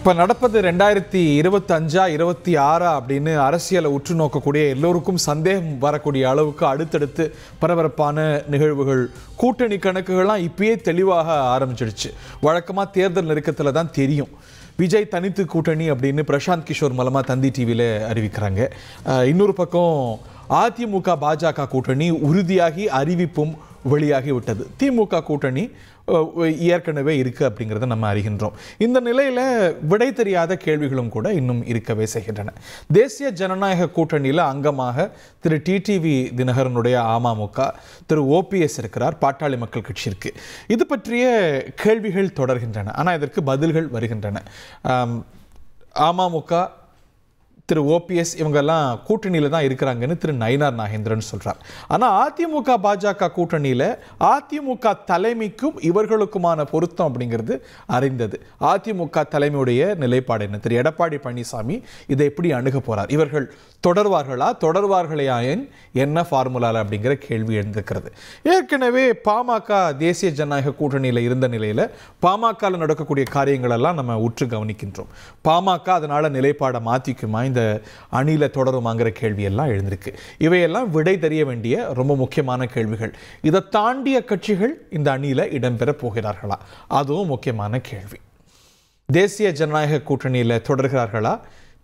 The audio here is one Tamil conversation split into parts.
இப்போ நடப்பது 2025 26 அப்படின்னு அரசியலை உற்று நோக்கக்கூடிய எல்லோருக்கும் சந்தேகம் வரக்கூடிய அளவுக்கு அடுத்தடுத்து பரபரப்பான நிகழ்வுகள், கூட்டணி கணக்குகள்லாம் இப்பயே தெளிவாக ஆரம்பிச்சிடுச்சு. வழக்கமாக தேர்தல் நெருக்கத்தில் தான் தெரியும். விஜய் தனித்து கூட்டணி அப்படின்னு பிரசாந்த் கிஷோர் மூலமாக தந்தி டிவியில் அறிவிக்கிறாங்க. இன்னொரு பக்கம் அதிமுக பாஜக கூட்டணி உறுதியாகி அறிவிப்பும் வெளியாகி விட்டது. திமுக கூட்டணி ஏற்கனவே இருக்குது அப்படிங்கிறத நம்ம அறிகின்றோம். இந்த நிலையில் விடை தெரியாத கேள்விகளும் கூட இன்னும் இருக்கவே செய்கின்றன. தேசிய ஜனநாயக கூட்டணியில் அங்கமாக திரு டிடிவி தினகரனுடைய அமமுக, திரு ஓபிஎஸ் இருக்கிறார், பாட்டாளி மக்கள் கட்சி இருக்குது. இது பற்றிய கேள்விகள் தொடர்கின்றன. ஆனால் இதற்கு பதில்கள் வருகின்றன. அமமுக, திரு ஓபிஎஸ் இவங்கெல்லாம் கூட்டணியில் தான் இருக்கிறாங்கன்னு திரு நயினார் நாகேந்திரன் சொல்கிறார். ஆனால் அதிமுக பாஜக கூட்டணியில் அதிமுக தலைமைக்கும் இவர்களுக்குமான பொருத்தம் அப்படிங்கிறது அறிந்தது. அதிமுக தலைமையுடைய நிலைப்பாடு என்ன? திரு எடப்பாடி பழனிசாமி இதை எப்படி அணுக போகிறார்? இவர்கள் தொடர்வார்களா? தொடர்வார்களையாயின் என்ன ஃபார்முலாவில் அப்படிங்கிற கேள்வி எழுந்திருக்கிறது. ஏற்கனவே பாமக தேசிய ஜனநாயக கூட்டணியில் இருந்த நிலையில் பாமகவில் நடக்கக்கூடிய காரியங்கள் எல்லாம் நம்ம உற்று கவனிக்கின்றோம். பாமக அதனால் நிலைப்பாடை மாற்றிக்குமா, இந்த அணியில தொடருமாங்கிற கேள்வியெல்லாம் எழுந்திருக்கு. இவையெல்லாம் விடை தெரிய வேண்டிய ரொம்ப முக்கியமான கேள்விகள். இதை தாண்டிய கட்சிகள் இந்த அணியில இடம்பெற போகிறார்களா? அதுவும் முக்கியமான கேள்வி. தேசிய ஜனநாயக கூட்டணியில் தொடர்கிறார்களா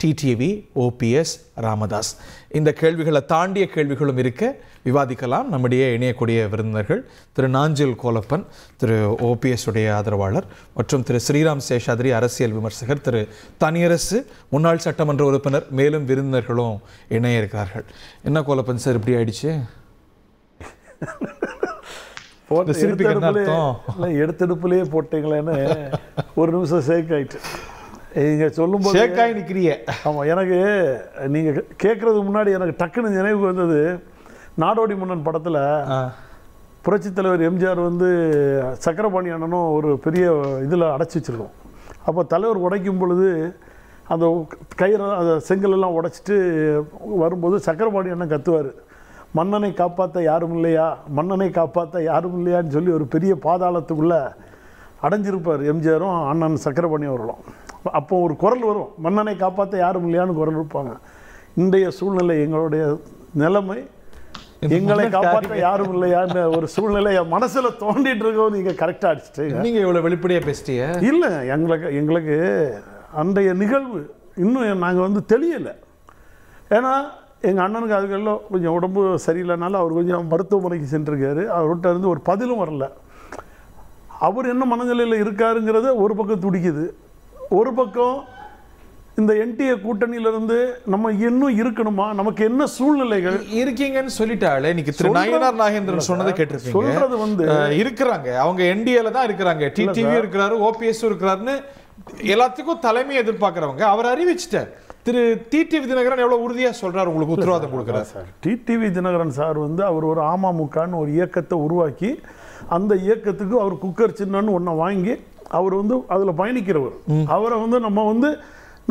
டிடிவி, ஓபிஎஸ், ராமதாஸ்? இந்த கேள்விகளை தாண்டிய கேள்விகளும் இருக்க விவாதிக்கலாம். நம்முடைய இணையக்கூடிய விருந்தினர்கள் திரு நாஞ்சில் கோலப்பன், திரு ஓபிஎஸ் உடைய ஆதரவாளர், மற்றும் திரு ஸ்ரீராம் சேஷாத்ரி அரசியல் விமர்சகர், திரு தனியரசு முன்னாள் சட்டமன்ற உறுப்பினர், மேலும் விருந்தினர்களும் இணைய இருக்கிறார்கள். என்ன கோலப்பன் சார் இப்படி ஆயிடுச்சு? எடுத்தெடுப்புலேயே போட்டீங்களேன்னு ஒரு நிமிஷம் சேக் ஆயிட்டு நீங்கள் சொல்லும்போது சேக்காய் நிற்கிறிய. ஆமாம், எனக்கு நீங்கள் கேட்குறதுக்கு முன்னாடி எனக்கு டக்குன்னு நினைவுக்கு வந்தது, நாடோடி மன்னன் படத்தில் புரட்சித் தலைவர் எம்ஜிஆர் சக்கரபாணி அண்ணனும் ஒரு பெரிய இதில் அடைச்சி வச்சுருக்கோம். அப்போ தலைவர் உடைக்கும் பொழுது அந்த கயிறு அந்த செங்கலெல்லாம் உடைச்சிட்டு வரும்போது சக்கரபாணி அண்ணன் கத்துவார், மன்னனை காப்பாற்ற யாரும் இல்லையா, மன்னனை காப்பாற்ற யாரும் இல்லையான்னு சொல்லி ஒரு பெரிய பாதாளத்துக்குள்ளே அடைஞ்சிருப்பார் எம்ஜிஆரும் அண்ணன் சக்கரபாணி அவர்களும். அப்போ ஒரு குரல் வரும், மன்னனை காப்பாற்ற யாரும் இல்லையான்னு குரல் இருப்பாங்க. இன்றைய சூழ்நிலை, எங்களுடைய நிலைமை, எங்களை காப்பாற்ற யாரும் இல்லையான்னு ஒரு சூழ்நிலை மனசில் தோண்டிட்டு இருக்கோம். நீங்கள் கரெக்டாக அடிச்சிட்டீங்க. நீங்கள் இவ்வளோ வெளிப்படையாக பேசிட்டீங்க. இல்லை, எங்களுக்கு அன்றைய நிகழ்வு இன்னும் நாங்கள் தெளியலை. ஏன்னா எங்கள் அண்ணனுக்கு அதுக்கெல்லாம் கொஞ்சம் உடம்பு சரியில்லைனால அவர் கொஞ்சம் மருத்துவமனைக்கு சென்றிருக்காரு. அவர்கிட்ட இருந்து ஒரு பதிலும் வரல. அவர் என்ன மனநிலையில் இருக்காருங்கிறத ஒரு பக்கம் துடிக்குது, ஒரு பக்கம் இந்த என்டிஏ கூட்டணியிலிருந்து நம்ம இன்னும் இருக்கணுமா, நமக்கு என்ன சூழ்நிலைகள் இருக்கீங்கன்னு சொல்லிட்டாலே. இன்னைக்கு திரு நயினார் நாகேந்திரன் சொன்னதை கேட்டிருக்கீங்க. சொல்றது இருக்கிறாங்க, அவங்க என்டிஏல தான் இருக்கிறாங்க, டிடிவி இருக்கிறாரு, ஓபிஎஸ் இருக்கிறாருன்னு எல்லாத்துக்கும் தலைமை எதிர்பார்க்கிறவங்க அவர் அறிவிச்சிட்டார். திரு டிடிவி தினகரன் எவ்வளவு உறுதியா சொல்றாரு, உங்களுக்கு உத்தரவாதம் கொடுக்கிறார் சார்? டிடிவி தினகரன் சார் அவர் ஒரு அமமுகன்னு ஒரு இயக்கத்தை உருவாக்கி அந்த இயக்கத்துக்கு அவர் குக்கர் சின்னன்னு ஒன்றை வாங்கி அவர் அதில் பயணிக்கிறவர். அவரை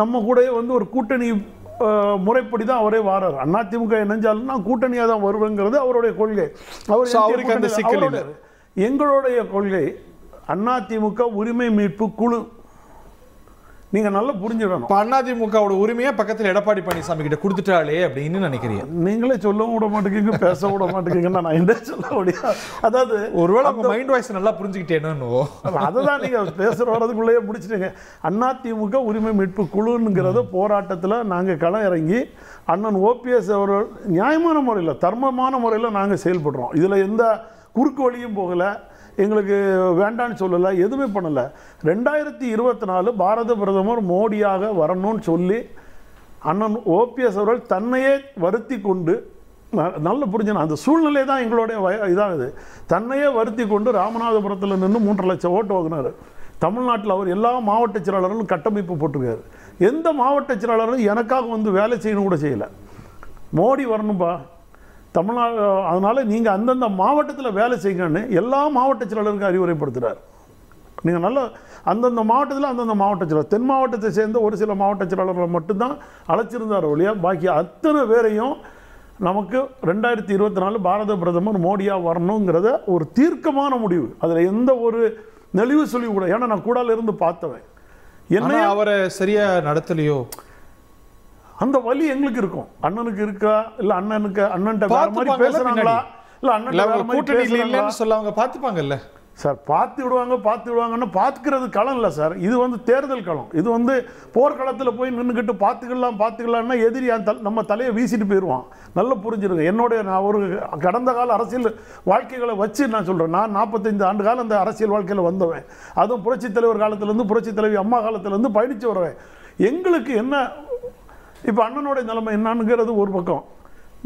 நம்ம கூட ஒரு கூட்டணி முறைப்படி தான் அவரே வாரார். அதிமுக இணைஞ்சாலும் நான் கூட்டணியாக தான் வருவேங்கிறது அவருடைய கொள்கை. எங்களுடைய கொள்கை அதிமுக உரிமை மீட்பு குழு. நீங்கள் நல்லா புரிஞ்சுக்கணும். அதிமுகவோட உரிமையை பக்கத்தில் எடப்பாடி பழனிசாமி கிட்ட கொடுத்துட்டாலே அப்படின்னு நினைக்கிறீங்க. நீங்களே சொல்லவும் விட மாட்டேங்க, பேச விட மாட்டேங்கன்னா நான் என்ன சொல்ல முடியாது. அதாவது ஒருவேளை அவங்க மைண்ட் வாய்ஸ் நல்லா புரிஞ்சுக்கிட்டேன்னு அதை தான் நீங்கள் பேசுகிற வரதுக்குள்ளேயே முடிச்சுட்டீங்க. அதிமுக உரிமை மீட்பு குழுங்கிறத போராட்டத்தில் நாங்கள் களம் இறங்கி அண்ணன் ஓபிஎஸ் அவர்கள் நியாயமான முறையில், தர்மமான முறையில் நாங்கள் செயல்படுறோம். இதில் எந்த குறுக்கு வழியும் போகலை, எங்களுக்கு வேண்டான்னு சொல்லலை, எதுவுமே பண்ணலை. 2024 பாரத பிரதமர் மோடியாக வரணும்னு சொல்லி அண்ணன் ஓபிஎஸ் அவர்கள் தன்னையே வருத்தி கொண்டு, நல்ல புரிஞ்சுனா அந்த சூழ்நிலை தான் எங்களுடைய இதாகுது, தன்னையே வருத்தி கொண்டு ராமநாதபுரத்தில் நின்று 3.5 லட்சம் ஓட்டு வாங்கினார். தமிழ்நாட்டில் அவர் எல்லா மாவட்ட செயலாளர்களும் கட்டமைப்பு போட்டிருக்காரு. எந்த மாவட்ட செயலாளரும் எனக்காக வேலை செய்யணும் கூட செய்யலை. மோடி வரணும்பா தமிழ்நாடு, அதனால் நீங்கள் அந்தந்த மாவட்டத்தில் வேலை செய்யுங்கன்னு எல்லா மாவட்ட செயலாளருக்கும் அறிவுரைப்படுத்துகிறார். நீங்கள் நல்லா அந்தந்த மாவட்டத்தில் அந்தந்த மாவட்ட செயலாளர், தென் மாவட்டத்தை சேர்ந்த ஒரு சில மாவட்ட செயலாளர்களை மட்டும்தான் அழைச்சிருந்தார் ஒழியா பாக்கி அத்தனை பேரையும் நமக்கு 2024 பாரத பிரதமர் மோடியாக வரணுங்கிறத ஒரு தீர்க்கமான முடிவு. அதில் எந்த ஒரு நெளிவு சொல்லி கூட, ஏன்னா நான் கூடால இருந்து பார்த்தவன், என்ன அவரை சரியா நடத்தலையோ அந்த வலி எங்களுக்கு இருக்கும். அண்ணனுக்கு இருக்கா இல்ல அண்ணன்ட்ட வேற மாதிரி பார்த்துப்பாங்கல்ல பேசுறாங்களா இல்ல அண்ணன் வேற மாதிரி கூட்டணி பேசுறாங்களா இல்லைன்னு சொல்ல அவங்க பார்த்துப்பாங்கல்ல சார். பார்த்து விடுவாங்கன்னு பார்த்துக்கிறது களம் இல்லை சார். இது வந்து தேர்தல் களம். இது வந்து போர்க்களத்தில் போய் நின்றுக்கிட்டு பார்த்துக்கலாம்னா எதிரி நம்ம தலையை வீசிட்டு போயிடுவான். நல்லா புரிஞ்சிருங்க. நான் ஒரு கடந்த கால அரசியல் வாழ்க்கைகளை வச்சு நான் சொல்கிறேன். நான் 45 ஆண்டு காலம் அந்த அரசியல் வாழ்க்கையில் வந்தவன். அதுவும் புரட்சித் தலைவர் காலத்திலேருந்து புரட்சித் தலைவி அம்மா காலத்திலேருந்து பயணித்து வருவேன். எங்களுக்கு என்ன இப்போ அண்ணனுடைய நிலைமை என்னன்னுங்கிறது ஒரு பக்கம்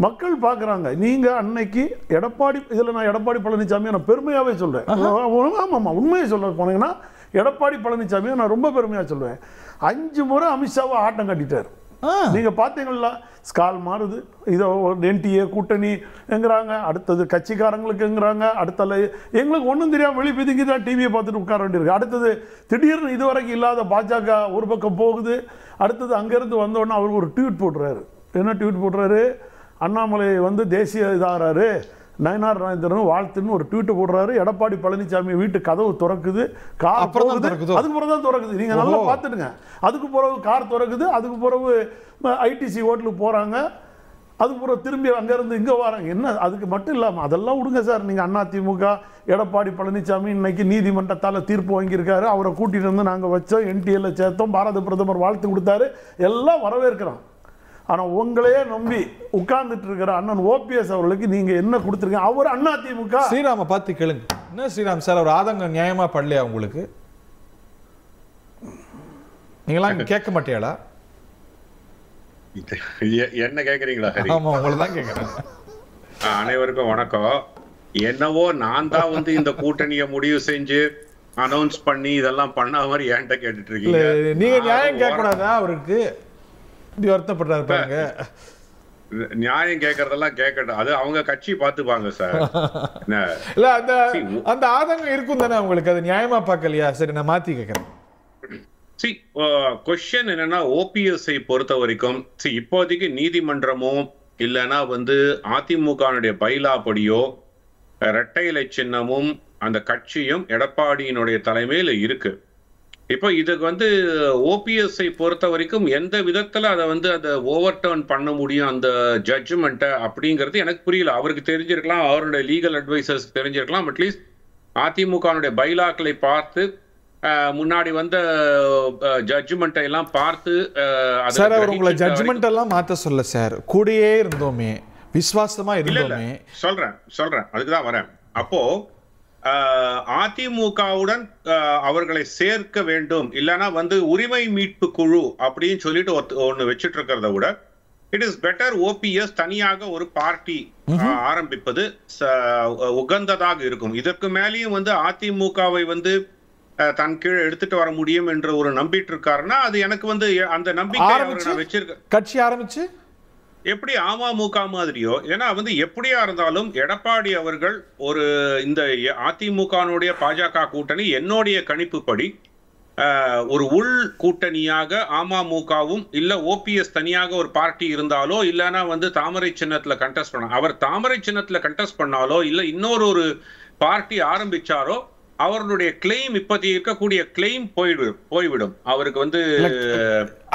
மக்கள் பார்க்குறாங்க. நீங்கள் அன்னைக்கு எடப்பாடி, இதில் நான் எடப்பாடி பழனிசாமியை நான் பெருமையாகவே சொல்கிறேன். ஆமாம், உண்மையை சொல்ல போனீங்கன்னா எடப்பாடி பழனிசாமியை நான் ரொம்ப பெருமையாக சொல்லுவேன். 5 முறை அமித்ஷாவை ஆட்டம் கட்டிட்டார். நீங்கள் பார்த்தீங்களா, ஸ்கால் மாறுது, இதை என்டிஏ கூட்டணிங்கிறாங்க, அடுத்தது கட்சிக்காரங்களுக்குங்கிறாங்க, அடுத்தது எங்களுக்கு ஒன்றும் தெரியாமல் வெளியே பிதுங்கி தான் டிவியை பார்த்துட்டு உட்கார வேண்டியிருக்கு. அடுத்தது திடீர்னு இதுவரைக்கும் இல்லாத பாஜக ஒரு பக்கம் போகுது. அடுத்தது அங்கேருந்து வந்தோடனே அவர் ஒரு ட்வீட் போடுறாரு. என்ன ட்வீட் போடுறாரு? அண்ணாமலை வந்து தேசிய இதாகிறாரு, நயனார் நாகேந்திரன் வாழ்த்துன்னு ஒரு ட்வீட் போடுறாரு. எடப்பாடி பழனிசாமி வீட்டு கதவு திறக்குது, கார் போகுது, அதுக்கு பிறகு தான் திறக்குது. நீங்கள் நல்லா பார்த்துடுங்க. அதுக்கு பிறகு கார் திறக்குது, அதுக்கு பிறகு ஐடிசி ஹோட்டலுக்கு போகிறாங்க, அதுக்கு பிறகு திரும்பி அங்கேருந்து இங்கே வராங்க. என்ன அதுக்கு மட்டும் இல்லாமல் அதெல்லாம் விடுங்க சார். நீங்கள் அதிமுக எடப்பாடி பழனிசாமி இன்னைக்கு நீதிமன்றத்தால் தீர்ப்பு வாங்கியிருக்காரு. அவரை கூட்டிகிட்டு வந்து நாங்கள் வச்சோம், என்டிஏல சேர்த்தோம், பாரத பிரதமர் வாழ்த்து கொடுத்தாரு, எல்லாம் வரவேற்கிறோம். ஆனால் உங்களையே நம்பி உட்கார்ந்துட்டு இருக்கிற அண்ணன் ஓபிஎஸ் அவர்களுக்கு நீங்க என்ன கொடுத்துருக்கீங்க? அவர் அதிமுக ஸ்ரீராம பார்த்து கேளுங்க. என்ன ஸ்ரீராம் சார், அவர் ஆதங்கம் நியாயமா படலையா உங்களுக்கு? நீங்களாம் கேட்க மாட்டியாளா? என்ன கேக்குறீங்களா? ஆமா, உங்களை தான் கேட்கிறேன். அனைவருக்கும் வணக்கம். என்னவோ நான் தான் வந்து இந்த கூட்டணியை முடிவு செஞ்சு அனௌன்ஸ் பண்ணி இதெல்லாம் பண்ண மாதிரி என்கிட்ட கேட்டுட்டு இருக்கீங்க. நீங்க நியாயம் கேட்கக்கூடாதா? அவருக்கு வருத்தப்படுறாரு பாருங்க. நியாயம் கேட்கறதெல்லாம் கேட்கட்டும், அது அவங்க கட்சி பார்த்துப்பாங்க சார். இல்ல அந்த ஆதங்கம் இருக்கும் தானே உங்களுக்கு, அது நியாயமா பார்க்கலையா? சரி, நான் மாத்தி கேட்கறேன். கொஸ்டின் என்னன்னா, ஓபிஎஸ்ஐ பொறுத்த வரைக்கும் இப்போதைக்கு நீதிமன்றமோ இல்லைன்னா வந்து அதிமுகனுடைய பைலா படியோ இரட்டை இலை சின்னமும் அந்த கட்சியும் எடப்பாடியினுடைய தலைமையில் இருக்கு. இப்போ இதுக்கு வந்து ஓபிஎஸ்ஐ பொறுத்த வரைக்கும் எந்த விதத்துல அதை வந்து அதை ஓவர் டர்ன் பண்ண முடியும் அந்த ஜட்ஜ்மெண்ட்டை அப்படிங்கிறது எனக்கு புரியல. அவருக்கு தெரிஞ்சிருக்கலாம், அவருடைய லீகல் அட்வைசர்ஸ் தெரிஞ்சிருக்கலாம். அட்லீஸ்ட் அதிமுகனுடைய பைலாக்களை பார்த்து முன்னாடி வந்த ஜட்ஜ்மெண்ட்டை எல்லாம் பார்த்து சார், அவர் உங்களை ஜட்ஜ்மெண்ட் எல்லாம் மாத்த சொல்ல சார், கூடயே இருந்தோமே, விசுவாசமா இருந்தோமே. சொல்றேன் அதுக்குதான் வரேன். அப்போ அதிமுகவுடன் அவர்களை சேர்க்க வேண்டும், இல்லைன்னா வந்து உரிமை மீட்பு குழு அப்படின்னு சொல்லிட்டு ஒன்னு வச்சுட்டு இருக்கிறத விட இட் இஸ் பெட்டர் ஓபிஎஸ் தனியாக ஒரு பார்ட்டி ஆரம்பிப்பது உகந்ததாக இருக்கும். இதற்கு மேலேயும் வந்து அதிமுகவை வந்து தன் கீழே எடுத்துட்டு வர முடியும் என்று ஒரு நம்பிட்டு இருக்காருன்னா அது எனக்கு வந்து அந்த நம்பிக்கை நான் வச்சிருக்கேன். கட்சி ஆரம்பிச்சு எப்படி அமமுக மாதிரியோ, ஏன்னா வந்து எப்படியா இருந்தாலும் எடப்பாடி அவர்கள் ஒரு இந்த அதிமுகனுடைய பாஜக கூட்டணி என்னுடைய கணிப்புப்படி ஒரு உள் கூட்டணியாக அமமுகவும் இல்ல ஓபிஎஸ் தனியாக ஒரு பார்ட்டி இருந்தாலோ இல்லைன்னா வந்து தாமரை சின்னத்துல கண்டெஸ்ட் பண்ண அவர் தாமரை சின்னத்துல கண்டெஸ்ட் பண்ணாலோ இல்ல இன்னொரு ஒரு பார்ட்டி ஆரம்பிச்சாரோ அவருடைய கிளைம் இப்போதைக்கு இருக்கக்கூடிய கிளைம் போய்விடும். அவருக்கு வந்து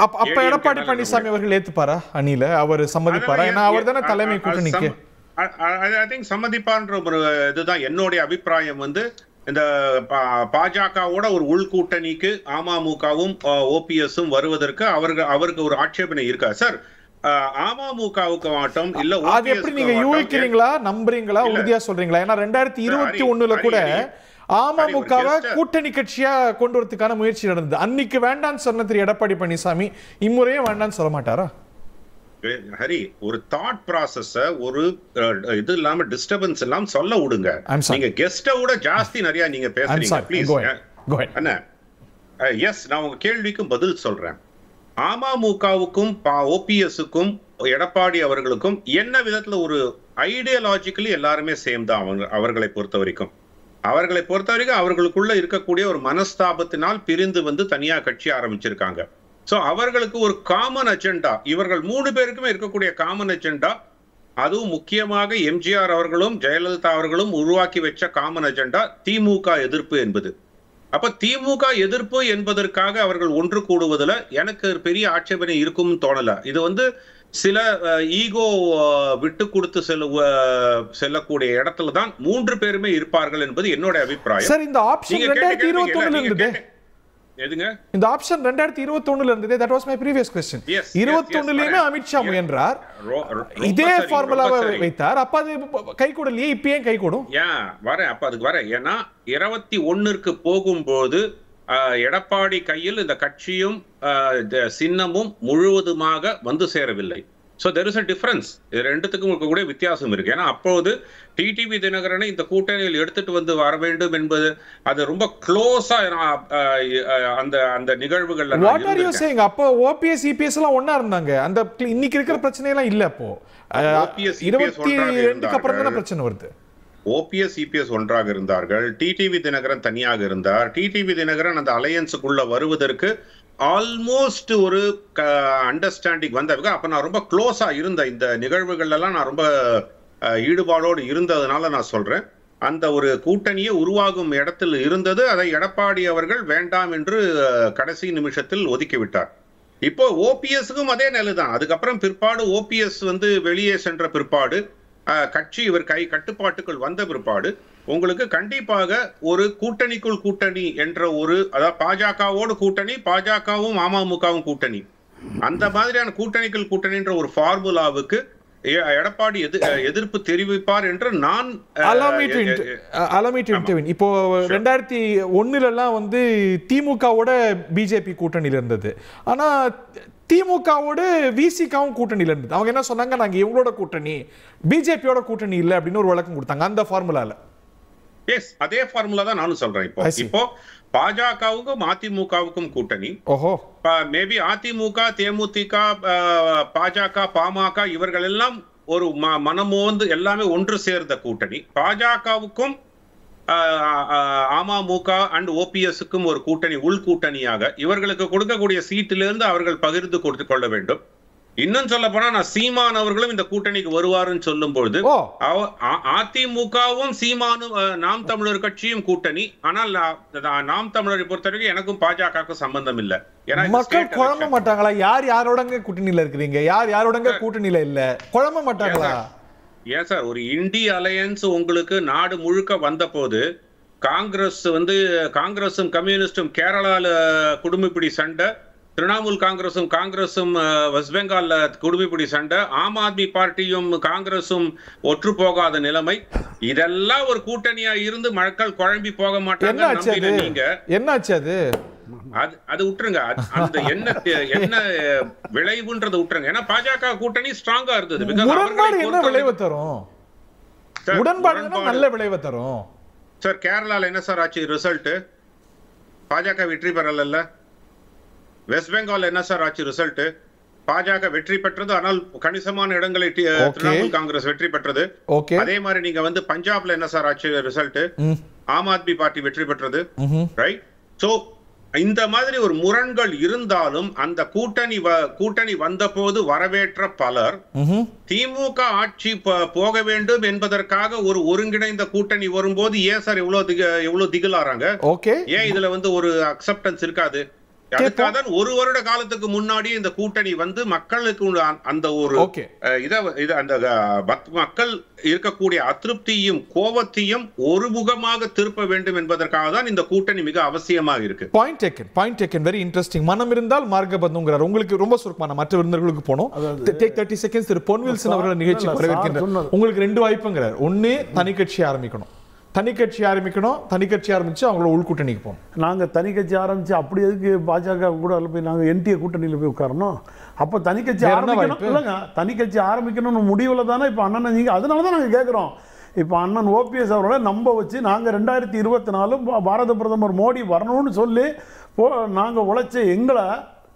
அப்ப எடப்பாடி பழனிசாமி அவர்கள் ஏத்துப்பாரா அணில? அவர் சம்மதிப்பாரா? ஏன்னா அவர் தானே தலைமை கூட்டணிக்கு. ஐ திங்க் சம்மதிப்பார்ன்ற ஒரு இதுதான் என்னுடைய அபிப்பிராயம். வந்து இந்த பாஜகவோட ஒரு உள்கூட்டணிக்கு அமமுகவும் ஓபிஎஸும் வருவதற்கு அவருக்கு ஒரு ஆட்சேபனை இருக்கா சார்? அமமுகவுக்கு மாட்டோம் இல்ல அது எப்படி நீங்க யூகிக்கிறீங்களா, நம்புறீங்களா, உறுதியா சொல்றீங்களா? ஏன்னா 2021 கூட அமமுகவை கூட்டணி கட்சியா கொண்டு வரதுக்கான முயற்சி நடந்தது. அன்னைக்கு வேண்டான்னு சொன்ன திரு எடப்பாடி பழனிசாமி இம்முறையும் வேண்டான்னு சொல்ல மாட்டாரா? ஹரி, ஒரு தாட் ப்ராசஸ், ஒரு இது இல்லாம டிஸ்டர்பன்ஸ் எல்லாம் சொல்ல விடுங்க. நீங்க கெஸ்ட விட ஜாஸ்தி நிறைய நீங்க பேசுறீங்க. Please Anna. எஸ், நான் உங்க கேள்விக்கும் பதில் சொல்றேன். அமமுகவுக்கும் ஓபிஎஸ்க்கும் எடப்பாடி அவர்களுக்கும் என்ன விதத்துல ஒரு ஐடியாலஜிக்கலி எல்லாருமே சேம் தான். அவர்களை பொறுத்த வரைக்கும் அவர்களுக்குள்ள இருக்கக்கூடிய ஒரு மனஸ்தாபத்தினால் பிரிந்து வந்து தனியா கட்சி ஆரம்பிச்சிருக்காங்க. சோ அவர்களுக்கு ஒரு காமன் அஜெண்டா, இவர்கள் 3 பேருக்குமே இருக்கக்கூடிய காமன் அஜெண்டா, அதுவும் முக்கியமாக எம்ஜிஆர் அவர்களும் ஜெயலலிதா அவர்களும் உருவாக்கி வச்ச காமன் அஜெண்டா திமுக எதிர்ப்பு என்பது. அப்ப திமுக எதிர்ப்பு என்பதற்காக அவர்கள் ஒன்று கூடுவதில் எனக்கு பெரிய ஆட்சேபனை இருக்கும்னு தோணல. இது சில ஈகோ விட்டு கொடுத்து செல்லக்கூடிய இடத்துல தான் 3 பேருமே இருப்பார்கள் என்பது என்னோட அபிப்பிராயம். சார், இந்த ஆப்ஷன் 2021 இருந்தது. எதுங்க இந்த ஆப்ஷன் 2021 இருந்தது. that was my previous question. 21லயுமே Amit Shah முயன்றார், இதே ஃபார்முலாவை வைத்தார். அப்ப அது கை கூடலையே, இப்ப ஏன் கை கூடும்? அப்ப அதுக்கு வரேன். ஏன்னா 21க்கு போகும்போது எடப்பாடி கையில் இந்த கட்சியும் சின்னமும் முழுவதுமாக வந்து சேரவில்லை. So there is a difference. இது ரெண்டுத்துக்கும் கூட வித்தியாசம் இருக்கு. ஏன்னா அப்போது டிடிவி தினகரனை இந்த கூட்டணியில் எடுத்துட்டு வர வேண்டும் என்பது அது ரொம்ப க்ளோஸா அந்த நிகழ்வுகள். What are you saying? அப்போ OPS EPS எல்லாம் ஒண்ணா இருந்தாங்க. அந்த இன்னைக்கு இருக்கிற பிரச்சனை எல்லாம் இல்ல. அப்போ 22க்கு அப்புறம் தான பிரச்சனை வருது. OPS EPS ஒன்றாக இருந்தார்கள். டிடிவி தினகரன் தனியாக இருந்தார். டிடிவி தினகரன் அந்த அலையன்ஸுக்குள்ள வருவதற்கு ஆல்மோஸ்ட் ஒரு அண்டர்ஸ்டாண்டிங் வந்தவங்க. அப்ப நான் ரொம்ப க்ளோஸா இருந்த இந்த நிகழ்வுகள் எல்லாம் நான் ரொம்ப ஈடுபாடோடு இருந்ததுனால நான் சொல்றேன், அந்த ஒரு கூட்டணியே உருவாகும் இடத்தில் இருந்தது. அதை எடப்பாடி அவர்கள் வேண்டாம் என்று கடைசி நிமிஷத்தில் ஒதுக்கிவிட்டார். இப்போ ஓபிஎஸ்க்கும் அதே நிலைதான். அதுக்கப்புறம் பிற்பாடு ஓபிஎஸ் வெளியே சென்ற பிற்பாடு கட்சி இவர் கட்டுப்பாட்டுக்குள் வந்த பிற்பாடு உங்களுக்கு கண்டிப்பாக ஒரு கூட்டணிக்குள் கூட்டணி என்ற அதாவது பாஜகவோடு கூட்டணி, பாஜகவும் அமமுகவும் கூட்டணி, அந்த மாதிரியான கூட்டணிக்குள் கூட்டணின்ற ஒரு ஃபார்முலாவுக்கு எடப்பாடி எதிர்ப்பு தெரிவிப்பார் என்று நான் இப்போ 2001 திமுகவோட பிஜேபி கூட்டணியில இருந்தது. ஆனா திமுகவோட விசிகாவும் கூட்டணியில இருந்தது. அவங்க என்ன சொன்னாங்க, நாங்க இவங்களோட கூட்டணி, பிஜேபியோட கூட்டணி இல்ல அப்படின்னு ஒரு விளக்கம் கொடுத்தாங்க. அந்த ஃபார்முலால அதே ஃபார்முலா தான் நானும் சொல்றேன். இப்போ பாஜகவுக்கும் அதிமுகவுக்கும் கூட்டணி, மேபி அதிமுக, தேமுதிக, பாஜக, பாமக இவர்கள் எல்லாம் ஒரு மனமோந்து எல்லாமே ஒன்று சேர்ந்த கூட்டணி. பாஜகவுக்கும் அமமுக அண்ட் ஓபிஎஸ்க்கும் ஒரு கூட்டணி, உள் கூட்டணியாக இவர்களுக்கு கொடுக்கக்கூடிய சீட்டிலிருந்து அவர்கள் பகிர்ந்து கொடுத்து கொள்ள வேண்டும். இன்னும் சொல்ல போனா நான் சீமான் அவர்களும் இந்த கூட்டணிக்கு வருவாருன்னு சொல்லும் பொழுது அதிமுகவும் சீமானும் நாம் தமிழர் கட்சியும் கூட்டணி. ஆனால் நாம் தமிழரை பொறுத்தவரைக்கும் எனக்கும் பாஜகவுக்கும் சம்பந்தம் இல்ல. மக்கள் குழம்ப மாட்டாங்களா? யார் யாரோடங்க கூட்டணியில இருக்கிறீங்க, யார் யாரோடங்க கூட்டணியில இல்ல, குழம்ப மாட்டாங்களா? ஏன் சார், ஒரு இந்திய அலையன்ஸ் உங்களுக்கு நாடு முழுக்க வந்த போது காங்கிரஸ் காங்கிரஸும் கம்யூனிஸ்டும் கேரளால குடும்பிப்பிடி சண்டை, திரிணாமுல் காங்கிரஸும் வெஸ்ட் பெங்கால்ல குடும்பிப்பிடி சண்டை, ஆம் ஆத்மி பார்ட்டியும் காங்கிரஸும் ஒற்று போகாத நிலைமை, இதெல்லாம் ஒரு கூட்டணியா இருந்து மக்கள் குழம்பி போக மாட்டாங்க. நீங்க என்னாச்சு அது விட்டுருங்க. அந்த என்ன விளைவுன்றதை விட்டுருங்க. ஏன்னா பாஜக கூட்டணி ஸ்ட்ராங்கா இருந்தது. என்ன விளைவு தரும்? உடன்பாடு நல்ல விளைவு தரும் சார். கேரளால என்ன சார் ஆச்சு ரிசல்ட்? பாஜக வெற்றி பெறல. வெஸ்ட் பெங்கால் என்ன சார் ஆச்சு ரிசல்ட்? பாஜக வெற்றி பெற்றது, ஆனால் கணிசமான இடங்களை திரிணாமுல் காங்கிரஸ் வெற்றி பெற்றது. அதே மாதிரி நீங்க பஞ்சாப்ல என்ன சார் ஆச்சு ரிசல்ட்? ஆம் ஆத்மி பார்ட்டி வெற்றி பெற்றது. ரைட். சோ இந்த மாதிரி ஒரு முரண்கள் இருந்தாலும் அந்த கூட்டணி வந்த போது வரவேற்ற பலர் திமுக ஆட்சி போக வேண்டும் என்பதற்காக ஒரு ஒருங்கிணைந்த கூட்டணி வரும்போது ஏன் சார் எவ்வளவு திகிலாறாங்க? ஏன் இதுல ஒரு அக்செப்டன்ஸ் இருக்காது? அதுக்காக ஒரு வருட காலத்துக்கு முன்னாடி இந்த கூட்டணி மக்களுக்கு அந்த ஒரு அந்த மக்கள் இருக்கக்கூடிய அதிருப்தியும் கோபத்தையும் ஒருமுகமாக திருப்ப வேண்டும் என்பதற்காக தான் இந்த கூட்டணி மிக அவசியமாக இருக்கு. Point taken. Very interesting. மனம் இருந்தால் மார்க்கபந்துங்கிறார். உங்களுக்கு ரொம்ப சுருக்கமான மற்ற விருந்தினர்களுக்கு போனோம். Take 30 seconds. திரு பொன் வில்சன் அவர்கள் நிகழ்ச்சி வரவேற்கின்றார். உங்களுக்கு 2 வாய்ப்புங்கிறார். ஒன்னு தனி கட்சி ஆரம்பிக்கணும், தனி கட்சி ஆரம்பிச்சு அவங்களோட உள்கூட்டணிக்கு போகணும். நாங்கள் தனி கட்சி ஆரம்பிச்சு அப்படி எதுக்கு பாஜக கூட போய் நாங்கள் என்டிஏ கூட்டணியில் போய் உட்காரணும்? அப்போ தனி கட்சி ஆரம்பிக்கணும் இல்லைங்க, தனி கட்சி ஆரம்பிக்கணும்னு முடிவில் தானே இப்போ அண்ணனை நீங்கள், அதனால தான் நாங்கள் கேட்குறோம். இப்போ அண்ணன் ஓபிஎஸ் அவர்களை நம்ப வச்சு நாங்கள் 2024 பாரத பிரதமர் மோடி வரணும்னு சொல்லி நாங்கள் உழைச்ச எங்களை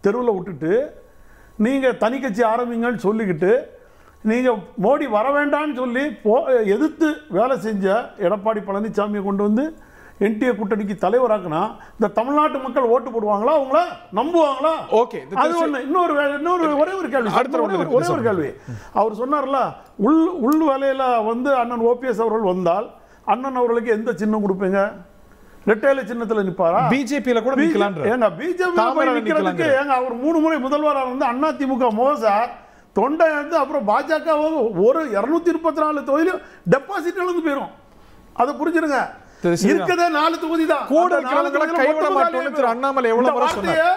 தெருவில் விட்டுட்டு நீங்கள் தனி கட்சி ஆரம்பிங்கன்னு சொல்லிக்கிட்டு நீங்கள் மோடி வர வேண்டான்னு சொல்லி எதிர்த்து வேலை செஞ்ச எடப்பாடி பழனிசாமியை கொண்டு வந்து என்டிஏ கூட்டணிக்கு தலைவராக்குனா இந்த தமிழ்நாட்டு மக்கள் ஓட்டு போடுவாங்களா? அவங்கள நம்புவாங்களா? அது இன்னொரு ஒரே ஒரு கேள்வி. அவர் சொன்னார்ல, உள் வேலையில் அண்ணன் ஓபிஎஸ் அவர்கள் வந்தால் அண்ணன் அவர்களுக்கு எந்த சின்னம் கொடுப்பீங்க? ரெட்டையில சின்னத்துல நிப்பாரா? பிஜேபியில கூட நிக்கலாம்ன்ற. ஏங்க பிஜேபி நிக்கிறதுக்கு ஏங்க அவர் 3 முறை முதல்வராக இருந்து அதிமுக மோசார் தொண்டை வந்து அப்புறம் பாஜக ஒரு 234 தொகுதியிலும் டெபாசிட் இழந்து போயிடும். அதை புரிஞ்சிருங்க. இருக்கதே 4 தொகுதி தான். கூட கைவிட மாட்டோம்னு திரு அண்ணாமலை எவ்வளவு முறை சொன்னார்.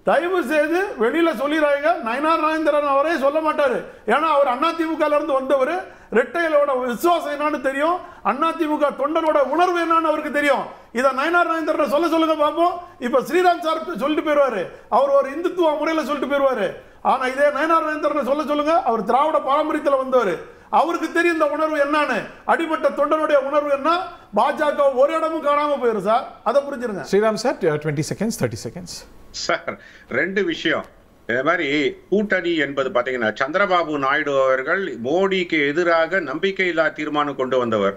தயவு செய்து வெளியில சொல்லிடுறாங்க. நயினார் நாகேந்திரன் அவரே சொல்ல மாட்டாரு. ஏன்னா அவர் அதிமுக இருந்து வந்தவர். ரெட்டையிலோட விசுவாசம் என்னன்னு தெரியும். அதிமுக தொண்டனோட உணர்வு என்னன்னு அவருக்கு தெரியும். இதை நயினார் நாகேந்திரன் சொல்லுங்க பாப்போம். இப்ப ஸ்ரீராம் சார் சொல்லிட்டு போயிருவாரு. அவர் ஒரு இந்துத்துவ முறையில சொல்லிட்டு போயிருவாரு. ஆனா இதே நயினார் நாகேந்திரன் சொல்லுங்க. அவர் திராவிட பாரம்பரியத்தில் வந்தவர். அவருக்கு தெரியும் இந்த உணர்வு என்னன்னு. அடிப்பட்ட தொண்டனுடைய உணர்வு என்ன. பாஜக ஒரு இடமும் காணாம போயிரும் சார். அதை புரிஞ்சிருங்க. Sriram sir 20 seconds 30 seconds. Sir 2 விஷயம். இந்த மாதிரி கூட்டணி என்பது பாத்தீங்கன்னா சந்திரபாபு நாயுடு அவர்கள் மோடிக்கு எதிராக நம்பிக்கையில்லா தீர்மானம் கொண்டு வந்தவர்.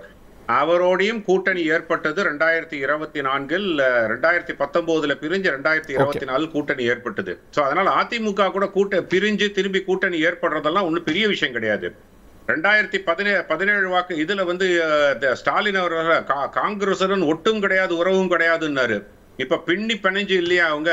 அவரோடையும் கூட்டணி ஏற்பட்டது 2024 2019 பிரிஞ்சு 2024 கூட்டணி ஏற்பட்டது. சோ அதனால அதிமுக கூட பிரிஞ்சு திரும்பி கூட்டணி ஏற்படுறதெல்லாம் ஒன்றும் பெரிய விஷயம் கிடையாது. 2017 வாக்கு இதுல வந்து ஸ்டாலின் அவர்கள் காங்கிரசுடன் ஒட்டும் கிடையாது உறவும் கிடையாதுன்னாரு. இப்ப பின்னி பிணைஞ்சு இல்லையா அவங்க.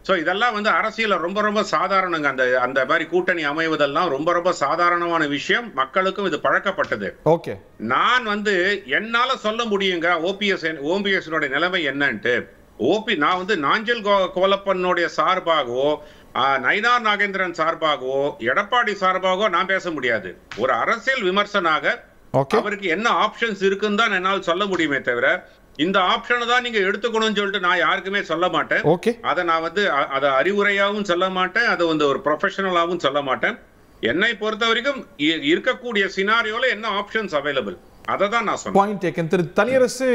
சோ இதெல்லாம் வந்து அரசியல ரொம்ப ரொம்ப சாதாரணங்க. அந்த மாதிரி கூட்டணி அமைவதெல்லாம் ரொம்ப ரொம்ப சாதாரணமான விஷயம். மக்களுக்கும் இது பழக்கப்பட்டது. ஓகே, நான் வந்து என்னால சொல்ல முடியுங்க ஓபிஎஸ் நிலைமை என்னன்ட்டு. நான் வந்து நாஞ்சல் கோலப்பனுடைய சார்பாகவோ நயினார் நாகேந்திரன் சார்பாகவோ எடப்பாடி சார்பாகவோ நான் பேச முடியாது. ஒரு அரசியல் விமர்சனாக அவருக்கு என்ன ஆப்ஷன்ஸ் இருக்குன்னு தான் என்னால் சொல்ல முடியுமே தவிர இந்த ஆப்ஷனை தான் நீங்க எடுத்துக்கணும்னு சொல்லிட்டு நான் யாருக்குமே சொல்ல மாட்டேன். அதை நான் வந்து அதை அறிவுரையாகவும் சொல்ல மாட்டேன். அதை வந்து ஒரு ப்ரொஃபஷனலாகவும் சொல்ல மாட்டேன். என்னை பொறுத்த வரைக்கும் இருக்கக்கூடிய சினாரியோல என்ன ஆப்ஷன்ஸ் அவைலபிள் அதை தான் நான் சொன்னேன். Point taken. திரு தனியரசு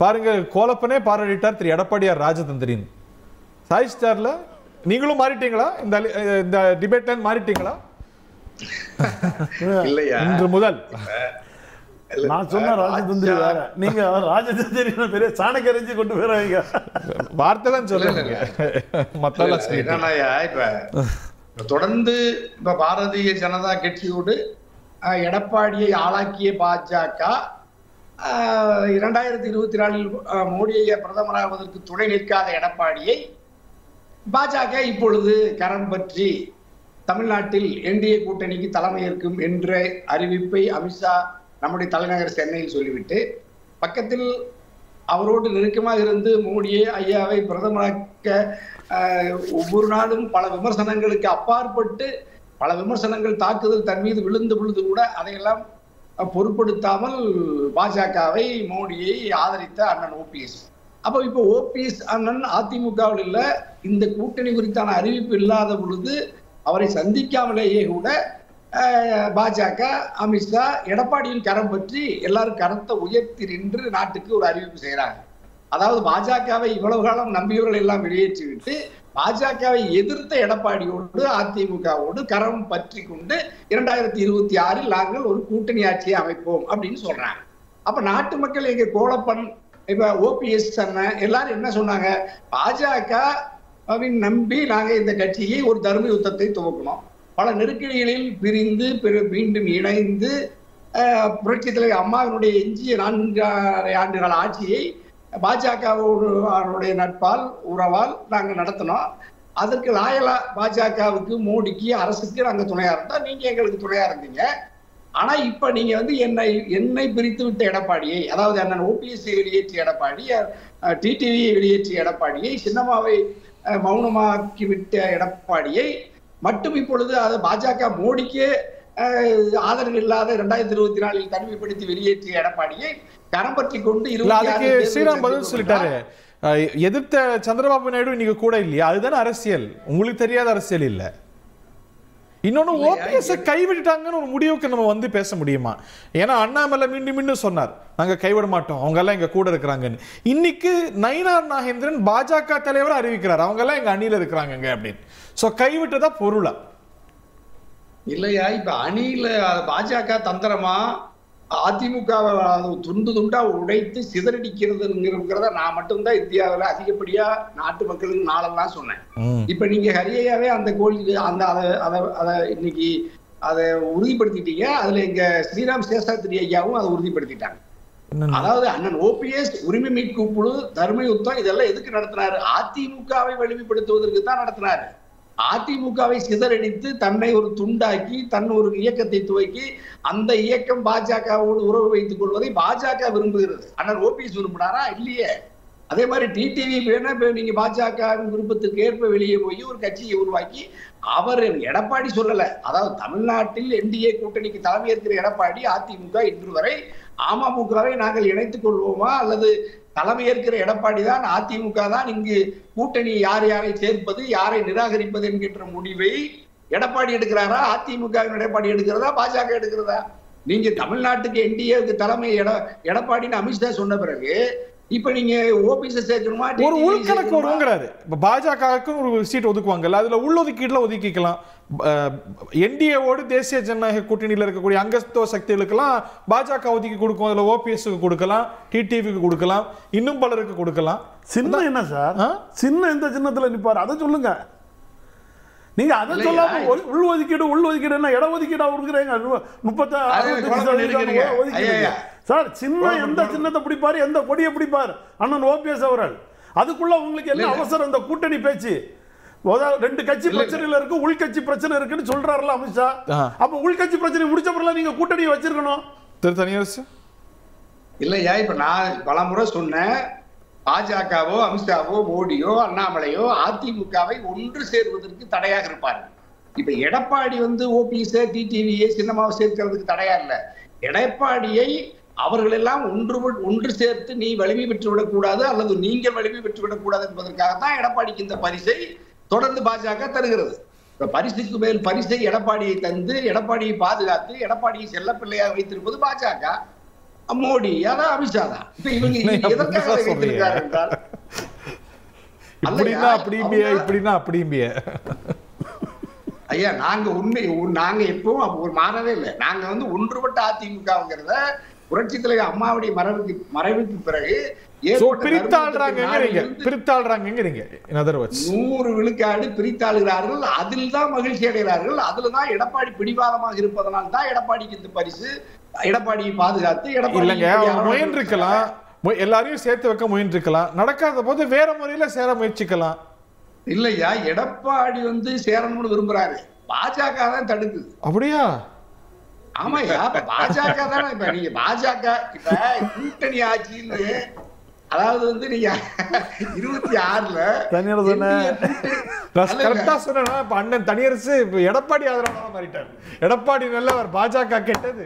பாருங்க, கோலப்பனே பாராட்டிட்டார் திரு எடப்பாடியார் ராஜதந்திரின். சாய் ஸ்டார்ல நீங்களும் மாறிட்டீங்களா? இந்த டிபேட்ல மாறிட்டீங்களா? இல்லையா? இன்று முதல் நான் சொன்ன ராஜதந்திரி வேற, நீங்க ராஜதந்திரி பெரிய சாணக்கரைஞ்சி கொண்டு போறாங்க. வார்த்தை தான் சொல்லுங்க. இப்ப தொடர்ந்து இப்ப பாரதிய ஜனதா கட்சியோடு எடப்பாடியை ஆளாக்கிய பாஜக 2024 மோடியை பிரதமராவதற்கு துணை நிற்காத எடப்பாடியை பாஜக இப்பொழுது கரம் பற்றி தமிழ்நாட்டில் என்டிஏ கூட்டணிக்கு தலைமையேற்கும் என்ற அறிவிப்பை அமித்ஷா நம்முடைய தலைநகர் சென்னையில் சொல்லிவிட்டு பக்கத்தில் அவரோடு நெருக்கமாக இருந்து மோடியை ஐயாவை பிரதமராக்க ஒவ்வொரு நாளும் பல விமர்சனங்களுக்கு அப்பாற்பட்டு பல விமர்சனங்கள் தாக்குதல் தன் மீது விழுந்து கூட அதையெல்லாம் பொருட்படுத்தாமல் பாஜகவை மோடியை ஆதரித்த அண்ணன் ஓபிஎஸ். அப்போ இப்போ ஓபிஎஸ் அண்ணன் அதிமுகவில் இல்ல, இந்த கூட்டணி குறித்தான அறிவிப்பு இல்லாத பொழுது அவரை சந்திக்காமலேயே கூட பாஜக அமித்ஷா எடப்பாடியின் கரம் பற்றி எல்லாரும் கரத்தை உயர்த்தி நின்று நாட்டுக்கு ஒரு அறிவிப்பு செய்யறாங்க. அதாவது பாஜகவை இவ்வளவு காலம் நம்பியவர்கள் எல்லாம் வெளியேற்றிவிட்டு பாஜகவை எதிர்த்த எடப்பாடியோடு அதிமுகவோடு கரம் பற்றி கொண்டு 2026 நாங்கள் ஒரு கூட்டணி ஆட்சியை அமைப்போம் அப்படின்னு சொல்றாங்க. அப்ப நாட்டு மக்கள் எங்க கோலப்பன் இப்ப ஓபிஎஸ் அண்ணன் எல்லாரும் என்ன சொன்னாங்க? பாஜகவின் நம்பி நாங்க இந்த கட்சியை ஒரு தர்ம யுத்தத்தை துவக்கணும். பல நெருக்கடிகளில் பிரிந்து மீண்டும் இணைந்து புரட்சி தலைவர் அம்மாவினுடைய எஞ்சிய 4 ஆண்டுகால ஆட்சியை பாஜகவுடைய நட்பால் உறவால் நாங்க நடத்தினோம். அதற்கு லாயலா பாஜகவுக்கு மோடிக்கு அரசுக்கு நாங்க துணையா இருந்தோம். நீங்க எங்களுக்கு துணையா இருந்தீங்க. ஆனா இப்ப நீங்க வந்து என்னை பிரித்து விட்ட எடப்பாடியை, அதாவது அண்ணன் ஓபிஎஸ் வெளியேற்றிய எடப்பாடி, டிடிவியை வெளியேற்றிய எடப்பாடியை, சின்னம்மாவை மௌனமாக்கி விட்ட எடப்பாடியை மட்டும் இப்பொழுது அது பாஜக மோடிக்கே ஆதரவு இல்லாத 2024 தனிமைப்படுத்தி வெளியேற்றிய எடப்பாடியை கரம் பற்றி கொண்டு ஸ்ரீராம் பதில் சொல்லிட்டாரு. எதிர்த்த சந்திரபாபு நாயுடு இன்னைக்கு கூட இல்லையா? அதுதானே அரசியல். உங்களுக்கு தெரியாத அரசியல் இல்ல. இன்னொன்னு ஓபிஎஸ் கைவிட்டாங்கன்னு ஒரு முடிவுக்கு நம்ம வந்து பேச முடியுமா? ஏன்னா அண்ணாமலை மீண்டும் சொன்னார், நாங்க கைவிட மாட்டோம், அவங்க எல்லாம் எங்க கூட இருக்கிறாங்கன்னு. இன்னைக்கு நயினார் நாகேந்திரன் பாஜக தலைவர் அறிவிக்கிறார், அவங்க எல்லாம் எங்க அணியில இருக்கிறாங்க அப்படின்னு. சோ கைவிட்டதா பொருளா இல்லையா? இப்ப அணியில பாஜக தந்திரமா அதிமுக துண்டு துண்டா உடைத்து சிதறடிக்கிறதுங்கிறத நான் மட்டும்தான் இந்தியாவில் அதிகப்படியா நாட்டு மக்களுக்கு நாளெல்லாம் சொன்னேன். இப்ப நீங்க ஹரியாவே அந்த கோழி அதை இன்னைக்கு அதை உறுதிப்படுத்திட்டீங்க. அதுல எங்க ஸ்ரீராம் சேஷாத்ரி ஐயாவும் அதை உறுதிப்படுத்திட்டாங்க. அதாவது அண்ணன் ஓபிஎஸ் உரிமை மீட்பு குழு, தர்ம யுத்தம் இதெல்லாம் எதுக்கு நடத்தினாரு? அதிமுகவை வலிமைப்படுத்துவதற்கு தான் நடத்தினாரு. அதிமுகவை சிதறடித்து தன்னை ஒரு துண்டாக்கி தன் ஒரு இயக்கத்தை துவக்கி அந்த இயக்கம் பாஜகவோடு உறவு வைத்துக் கொள்வதை பாஜக விரும்புகிறது. அண்ணன் ஓபிஎஸ் விரும்பினாரா? இல்லையே. அதே மாதிரி டிடிவி வேணா நீங்க பாஜக விருப்பத்துக்கு ஏற்ப வெளியே போய் ஒரு கட்சியை உருவாக்கி அவர் எடப்பாடி சொல்லல, அதாவது தமிழ்நாட்டில் என்டிஏ கூட்டணிக்கு தலைமை ஏற்கிற எடப்பாடி அதிமுக இன்று வரை அமமுகவை நாங்கள் இணைத்துக் கொள்வோமா அல்லது தலைமை ஏற்கிற எடப்பாடி தான் அதிமுக தான் இங்கு கூட்டணி யார் யாரை சேர்ப்பது யாரை நிராகரிப்பது என்கின்ற முடிவை எடப்பாடி எடுக்கிறாரா, அதிமுக எடப்பாடி எடுக்கிறதா, பாஜக எடுக்கிறதா? நீங்க தமிழ்நாட்டுக்கு என்டிஏவுக்கு தலைமை எடப்பாடின்னு அமித்ஷா சொன்ன பிறகு இப்ப நீங்க ஓபிஎஸ் சேர்க்கணுமா? ஒரு உள்கணக்கு வருங்கிறாரு. இப்ப பாஜகவுக்கு ஒரு சீட் ஒதுக்குவாங்கல்ல, அதுல உள்ளொதுக்கீடுல ஒதுக்கிக்கலாம். என்டிஏவோடு தேசிய ஜனநாயக கூட்டணியில் இருக்கக்கூடிய அங்கஸ்தோ சக்திகளுக்கெல்லாம் பாஜக ஒதுக்கி கொடுக்கும். அதுல ஓபிஎஸ்க்கு கொடுக்கலாம், டிடிவிக்கு கொடுக்கலாம், இன்னும் பலருக்கு கொடுக்கலாம். சின்னம் என்ன சார்? சின்ன எந்த சின்னத்துல நிப்பாரு அதை சொல்லுங்க. நீங்க அதை சொல்லாம உள்ஒதுக்கீடு என்ன இடஒதுக்கீடா கொடுக்குறீங்க? 36 ஒதுக்கீடு சார். சின்ன எந்த சின்னத்தை பிடிப்பாரு, எந்த கொடியை பிடிப்பார் அண்ணன் ஓபிஎஸ் அவர்கள்? அதுக்குள்ள உங்களுக்கு என்ன அவசரம்? இந்த கூட்டணி பேச்சு 2 கட்சி பிரச்சனையில இருக்கு, உள்கட்சி பிரச்சனை இருக்குன்னு சொல்றாருல அமித்ஷா. அப்ப உள்கட்சி பிரச்சனை முடிச்ச பிறகு நீங்க கூட்டணியை வச்சிருக்கணும். தனியரசு இல்லையா? இப்ப நான் பல முறை சொன்னேன், பாஜகவோ அமித்ஷாவோ மோடியோ அண்ணாமலையோ அதிமுகவை ஒன்று சேர்வதற்கு தடையாக இருப்பார்கள். இப்ப எடப்பாடி ஓபிஎஸ் டிடிவியை சின்னமாவை சேர்க்கிறதுக்கு தடையா இல்லை. எடப்பாடியை அவர்கள் எல்லாம் ஒன்று சேர்த்து நீ வலிமை பெற்றுவிடக் கூடாது அல்லது நீங்கள் வலிமை பெற்றுவிடக் கூடாது என்பதற்காகத்தான் எடப்பாடிக்கு இந்த பரிசை தொடர்ந்து பாஜக தருகிறது. இப்ப பரிசுக்கு மேல் பரிசை எடப்பாடியை தந்து எடப்பாடியை பாதுகாத்து எடப்பாடியை செல்லப்பிள்ளையாக வைத்திருப்பது பாஜக, மோடி, அதான் அமித்ஷா தான். இப்ப இவங்க எதற்காக வைத்திருக்கிறார் என்றால் ஐயா நாங்க எப்பவும் ஒரு மாறவே இல்லை. நாங்க ஒன்றுபட்ட அதிமுகங்கிறத புரட்சி தலைவர் அம்மாவுடைய மறைவுக்கு பிறகு 100 விழுக்காடு பிரித்தாளுகிறார்கள். அதில் தான் மகிழ்ச்சி அடைகிறார்கள். அதுலதான் எடப்பாடி பிடிவாதமாக இருப்பதனால் தான் எடப்பாடிக்கு இந்த பரிசு. எடப்பாடியை பாதுகாத்து முயன்றிருக்கலாம், எல்லாரையும் சேர்த்து வைக்க முயன்றிருக்கலாம். நடக்காத போது வேற முறையில சேர முயற்சிக்கலாம். இல்லையா? எடப்பாடி சேரணும்னு விரும்புறாரு, பாஜக தான் தடுக்குது. அப்படியா? ஆமாய்யா, பாஜக தானே. இப்ப நீங்க பாஜக இப்ப கூட்டணி ஆட்சின்னு, அதாவது நீங்க 26ல அண்ணன் தனியரசு எடப்பாடி ஆதரவாளரா மாறிட்டார். எடப்பாடி நல்லவர், பாஜக கெட்டது.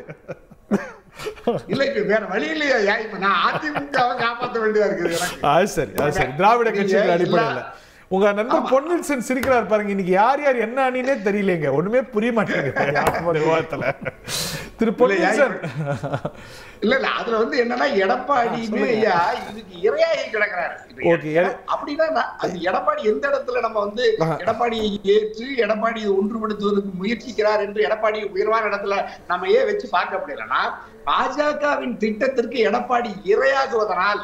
இல்ல வேற வழி இல்லையா? இப்ப நான் அதிமுகவை காப்பாற்ற வேண்டியதா இருக்குது. சரி, திராவிட கட்சிகள் அடிப்படையில் உங்க நண்பர் பொன்னில்சன் சிரிக்கிறார் பாருங்க. இன்னைக்கு யார் யார் என்ன அணினே தெரியலங்க, ஒண்ணுமே புரிய மாட்டேங்குது திரு பொன்னில்சன். இல்ல அதுல என்னன்னா எடப்பாடியுமே இதுக்கு இரையாகி கிடக்கிறாரு. அப்படின்னா அது எடப்பாடி எந்த இடத்துல நம்ம எடப்பாடியை ஏற்று எடப்பாடியை ஒன்றுபடுத்துவதற்கு முயற்சிக்கிறார் என்று எடப்பாடி உயர்வான இடத்துல நம்ம வச்சு பார்க்க முடியலன்னா, பாஜகவின் திட்டத்திற்கு எடப்பாடி இரையாகுவதனால்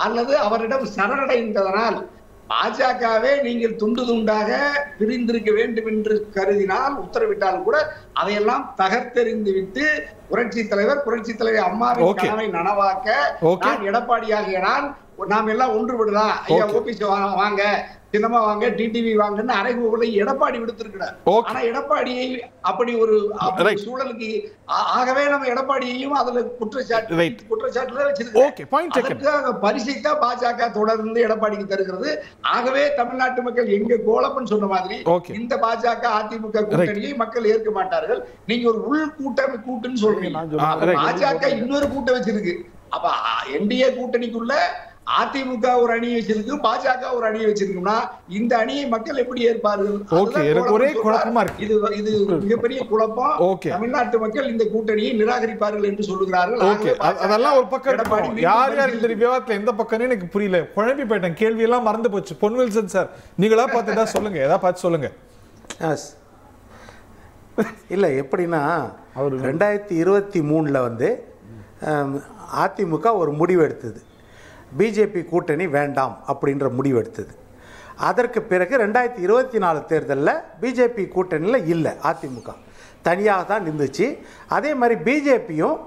அல்லது அவரிடம் சரணடைந்ததனால் பாஜகவே நீங்கள் துண்டு துண்டாக பிரிந்திருக்க வேண்டும் என்று கருதினால் உத்தரவிட்டாலும் கூட அதையெல்லாம் தகர்த்தெறிந்து விட்டு புரட்சி தலைவர் அம்மாவின் கனவை நனவாக்க எடப்பாடியாகிய நாம் எல்லாம் ஒன்றுபடலாம், ஐயா ஓபிஎஸ் வாங்க, சின்னமா வாங்க, டிடிவி வாங்கன்னு அறைகூவலை எடப்பாடி விடுத்திருக்கிறார். ஆனா எடப்பாடியை அப்படி ஒரு சூழலுக்கு ஆகவே நம்ம எடப்பாடியையும் அதுல குற்றச்சாட்டுல வச்சிருக்கோம். பரிசைத்தான் பாஜக தொடர்ந்து எடப்பாடிக்கு தருகிறது. ஆகவே தமிழ்நாட்டு மக்கள் எங்க கோலப்பன் சொன்ன மாதிரி இந்த பாஜக அதிமுக கூட்டணியை மக்கள் ஏற்க மாட்டார்கள். நீங்க ஒரு உள் கூட்டுன்னு சொல்றீங்க, பாஜக இன்னொரு கூட்டம் வச்சிருக்கு. அப்ப என்டிஏ கூட்டணிக்குள்ள அதிமுக ஒரு அணி வச்சிருக்கு, பாஜக ஒரு அணி வச்சிருக்கும்னா இந்த அணியை மக்கள் எப்படி ஏற்பார்கள்? ஒரே குழப்பமா இருக்கு. இது மிகப்பெரிய குழப்பம். தமிழ்நாட்டு மக்கள் இந்த கூட்டணியை நிராகரிப்பார்கள் என்று சொல்லுகிறார்கள். அதெல்லாம் ஒரு பக்கம். யார் யார் இந்த விவாதத்துல எந்த பக்கம்னு எனக்கு புரியல, குழம்பி போயிட்டேன், கேள்வி எல்லாம் மறந்து போச்சு. பொன்வில்சன் சார், நீங்களா பார்த்துட்டா சொல்லுங்க, ஏதாவது பார்த்து சொல்லுங்க. இல்ல எப்படின்னா 2023 அதிமுக ஒரு முடிவு எடுத்தது, பிஜேபி கூட்டணி வேண்டாம் அப்படின்ற முடிவு எடுத்தது. அதற்கு பிறகு 2024 தேர்தலில் பிஜேபி கூட்டணியில் இல்லை, அதிமுக தனியாக தான் இருந்துச்சு. அதே மாதிரி பிஜேபியும்